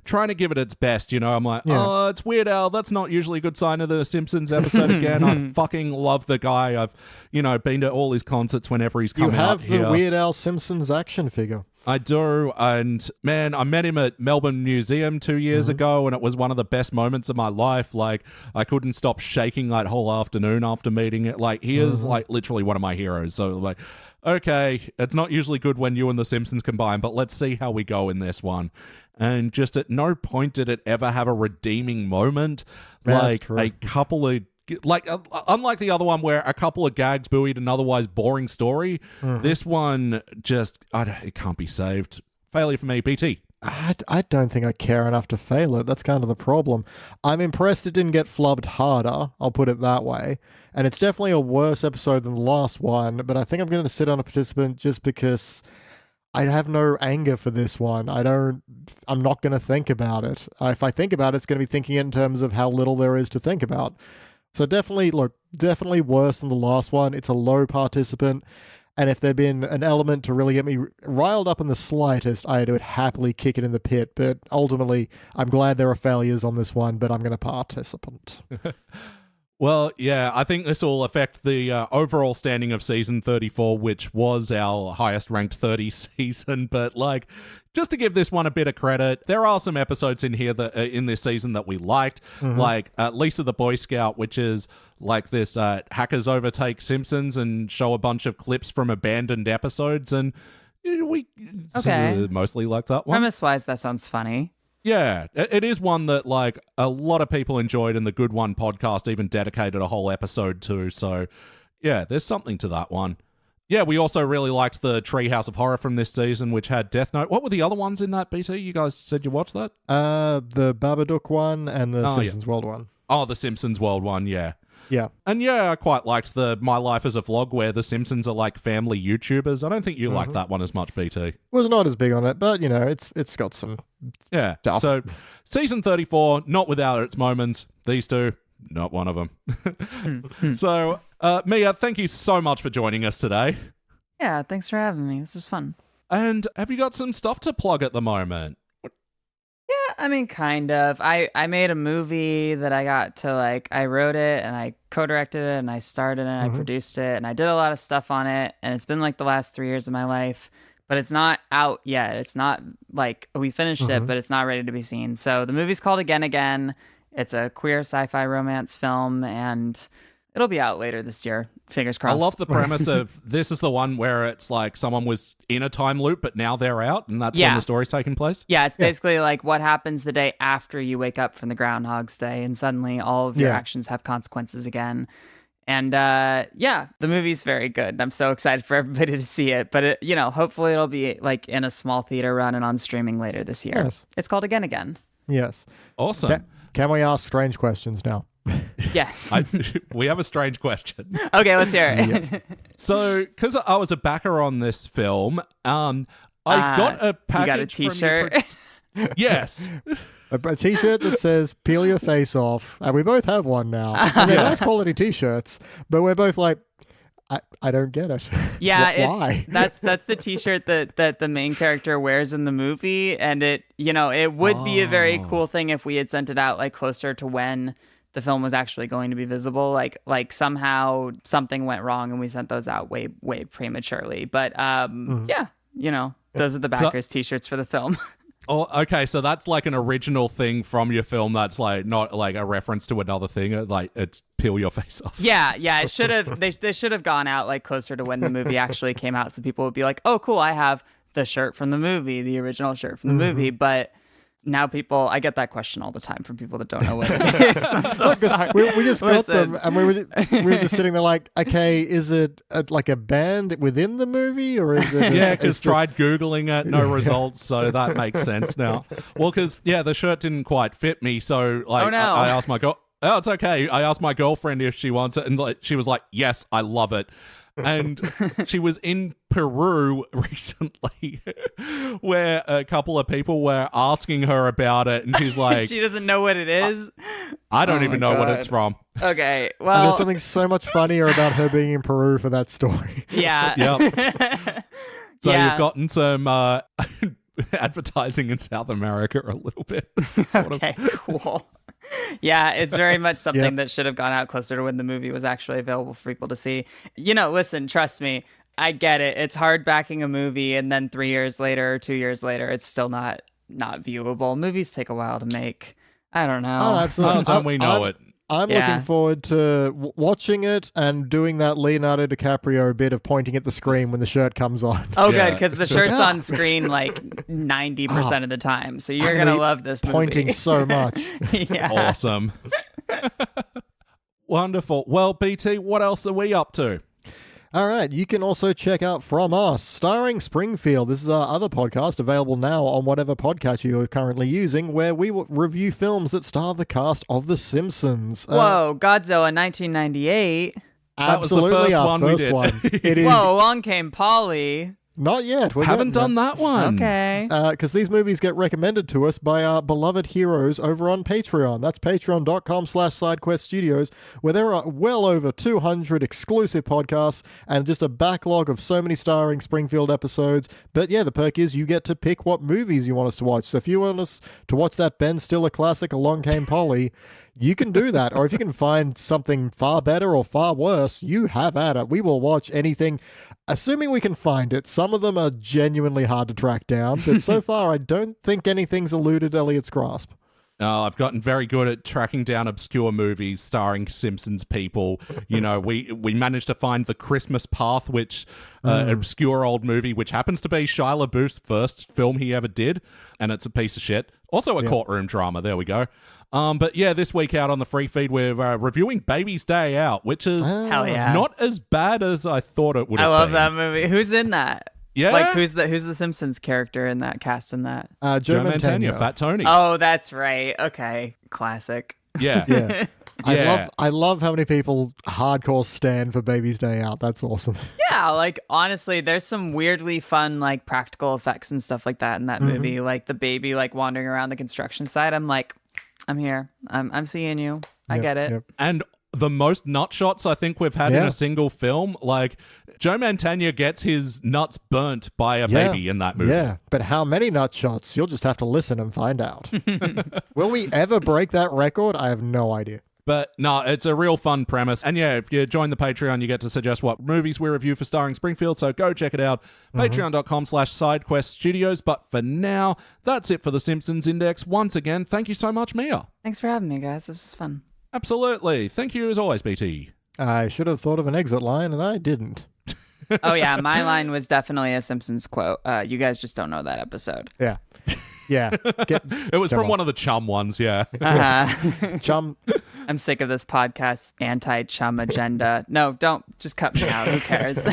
trying to give it its best, you know. I'm like, oh, it's Weird Al. That's not usually a good sign of the Simpsons episode again. I fucking love the guy. I've, you know, been to all his concerts whenever he's come out here. You have the Weird Al Simpsons action figure. I do, and man, I met him at Melbourne Museum 2 years ago, and it was one of the best moments of my life. Like, I couldn't stop shaking that whole afternoon after meeting it. Like, he is, like, literally one of my heroes. So, like, okay, it's not usually good when you and the Simpsons combine, but let's see how we go in this one. And just at no point did it ever have a redeeming moment. Like, a couple of... Like, unlike the other one where a couple of gags buoyed an otherwise boring story, this one just, it can't be saved. Failure for me, BT. I don't think I care enough to fail it. That's kind of the problem. I'm impressed it didn't get flubbed harder, I'll put it that way. And it's definitely a worse episode than the last one, but I think I'm going to sit on a participant just because I have no anger for this one. I'm not going to think about it. If I think about it, it's going to be thinking in terms of how little there is to think about. So definitely worse than the last one. It's a low participant. And if there'd been an element to really get me riled up in the slightest, I would happily kick it in the pit. But ultimately, I'm glad there are failures on this one, but I'm going to participant. Well, yeah, I think this will affect the overall standing of season 34, which was our highest ranked 30 season. But, like, just to give this one a bit of credit, there are some episodes in here that in this season that we liked, like Lisa the Boy Scout, which is like this hackers overtake Simpsons and show a bunch of clips from abandoned episodes, and we mostly like that one. Premise-wise, that sounds funny. Yeah, it is one that, like, a lot of people enjoyed, and the Good One podcast even dedicated a whole episode to, so yeah, there's something to that one. Yeah, we also really liked the Treehouse of Horror from this season, which had Death Note. What were the other ones in that, BT? You guys said you watched that? The Babadook one and the Simpsons World one. Oh, the Simpsons World one, yeah. Yeah. And yeah, I quite liked the My Life as a Vlog where the Simpsons are like family YouTubers. I don't think you like that one as much, BT. Was not as big on it, but, you know, it's got some stuff. So season 34, not without its moments. These two, not one of them. So, Mia, thank you so much for joining us today. Yeah, thanks for having me. This is fun. And have you got some stuff to plug at the moment? Yeah, I mean, kind of. I made a movie that I got to, like, I wrote it and I co-directed it and I starred in it and I produced it and I did a lot of stuff on it, and it's been like the last 3 years of my life, but it's not out yet. It's not like we finished it, but it's not ready to be seen. So the movie's called Again Again. It's a queer sci-fi romance film, and it'll be out later this year. Fingers crossed. I love the premise of this is the one where it's like someone was in a time loop, but now they're out, and that's when the story's taking place. Yeah, it's basically like what happens the day after you wake up from the Groundhog's Day, and suddenly all of your actions have consequences again. And yeah, the movie's very good. I'm so excited for everybody to see it. But hopefully it'll be like in a small theater run and on streaming later this year. Yes. It's called Again Again. Yes. Awesome. Can we ask strange questions now? Yes. We have a strange question. Okay, let's hear it. Yes. So, because I was a backer on this film, I got a package. You got a T-shirt. Yes. A T-shirt that says "Peel your face off," and we both have one now. And they're nice quality T-shirts, but we're both like, I don't get it. Yeah, why? That's the T-shirt that the main character wears in the movie, and it would be a very cool thing if we had sent it out like closer to when the film was actually going to be visible. Like somehow something went wrong and we sent those out way prematurely. But yeah, those are the backers T-shirts for the film. Oh, okay. So that's like an original thing from your film. That's like not like a reference to another thing. Like it's peel your face off. Yeah. It should have. They should have gone out like closer to when the movie actually came out, so people would be like, "Oh, cool! I have the shirt from the movie, the original shirt from the movie." But now I get that question all the time from people that don't know what it is. I'm so sorry. We just got them, and we were just sitting there like, okay, is it like a band within the movie, or is it? Yeah, because tried Googling it, no results, so that makes sense now. Well, because, the shirt didn't quite fit me, so like, I asked my girl, oh, it's okay. I asked my girlfriend if she wants it, and like, she was like, yes, I love it. And she was in Peru recently where a couple of people were asking her about it, and she's like, she doesn't know what it is. I don't even know what it's from. Okay, well, and there's something so much funnier about her being in Peru for that story. Yeah. Yep. So you've gotten some advertising in South America a little bit. Okay, cool. Yeah, it's very much something that should have gone out closer to when the movie was actually available for people to see. Listen, trust me, I get it. It's hard backing a movie, and then 3 years later or 2 years later, it's still not viewable. Movies take a while to make. I don't know. Oh, absolutely. Don't we know it? I'm looking forward to watching it and doing that Leonardo DiCaprio bit of pointing at the screen when the shirt comes on. Oh, good, because the shirt's on screen like 90% of the time. So you're going to love this movie. Pointing so much. Yeah. Awesome. Wonderful. Well, BT, what else are we up to? All right, you can also check out From Us, starring Springfield. This is our other podcast available now on whatever podcast you're currently using, where we review films that star the cast of The Simpsons. Whoa, Godzilla 1998. Absolutely, that was the first our one first we did. one. It is Whoa, along came Polly. not yet. We Haven't done that one. Okay. Because these movies get recommended to us by our beloved heroes over on Patreon. That's patreon.com/SideQuestStudios, where there are well over 200 exclusive podcasts and just a backlog of so many starring Springfield episodes. But yeah, the perk is you get to pick what movies you want us to watch. So if you want us to watch that Ben Stiller classic, Along Came Polly, you can do that. Or if you can find something far better or far worse, you have at it. We will watch anything, assuming we can find it. Some of them are genuinely hard to track down, but so far I don't think anything's eluded Elliot's grasp. Oh, I've gotten very good at tracking down obscure movies starring Simpsons people. We managed to find The Christmas Path, which an obscure old movie, which happens to be Shia LaBeouf's first film he ever did, and it's a piece of shit. Also a courtroom drama. There we go. But yeah, this week out on the free feed, we're reviewing Baby's Day Out, which is Hell yeah. not as bad as I thought it would have been. I love that movie. Who's in that? Yeah. Like, who's the Simpsons character in that cast in that? Joe Mantegna, Fat Tony. Oh, that's right. Okay. Classic. Yeah. Yeah. Yeah. I love how many people hardcore stand for Baby's Day Out. That's awesome. Yeah, like honestly, there's some weirdly fun like practical effects and stuff like that in that movie. Like the baby like wandering around the construction site. I'm like, I'm here. I'm seeing you. I get it. Yep. And the most nut shots I think we've had in a single film. Like, Joe Mantegna gets his nuts burnt by a baby in that movie. Yeah, but how many nut shots? You'll just have to listen and find out. Will we ever break that record? I have no idea. But no, it's a real fun premise. And yeah, if you join the Patreon, you get to suggest what movies we review for starring Springfield. So go check it out. Patreon.com/SideQuestStudios. But for now, that's it for the Simpsons Index. Once again, thank you so much, Mia. Thanks for having me, guys. This was fun. Absolutely. Thank you as always, BT. I should have thought of an exit line, and I didn't. Oh yeah, my line was definitely a Simpsons quote. You guys just don't know that episode. Yeah. Yeah. It was from one of the chum ones, yeah. Chum. I'm sick of this podcast anti-chum agenda. No, don't. Just cut me out. Who cares?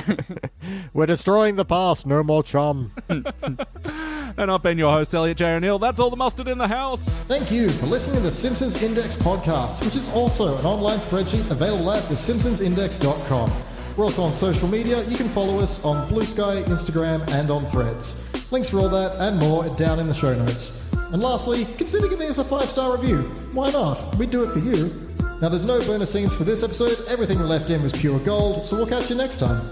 We're destroying the past. No more chum. And I've been your host, Elliot J. O'Neill. That's all the mustard in the house. Thank you for listening to the Simpsons Index podcast, which is also an online spreadsheet available at thesimpsonsindex.com. We're also on social media. You can follow us on Blue Sky, Instagram, and on Threads. Links for all that and more are down in the show notes. And lastly, consider giving us a 5-star review. Why not? We'd do it for you. Now, there's no bonus scenes for this episode. Everything we left in was pure gold, so we'll catch you next time.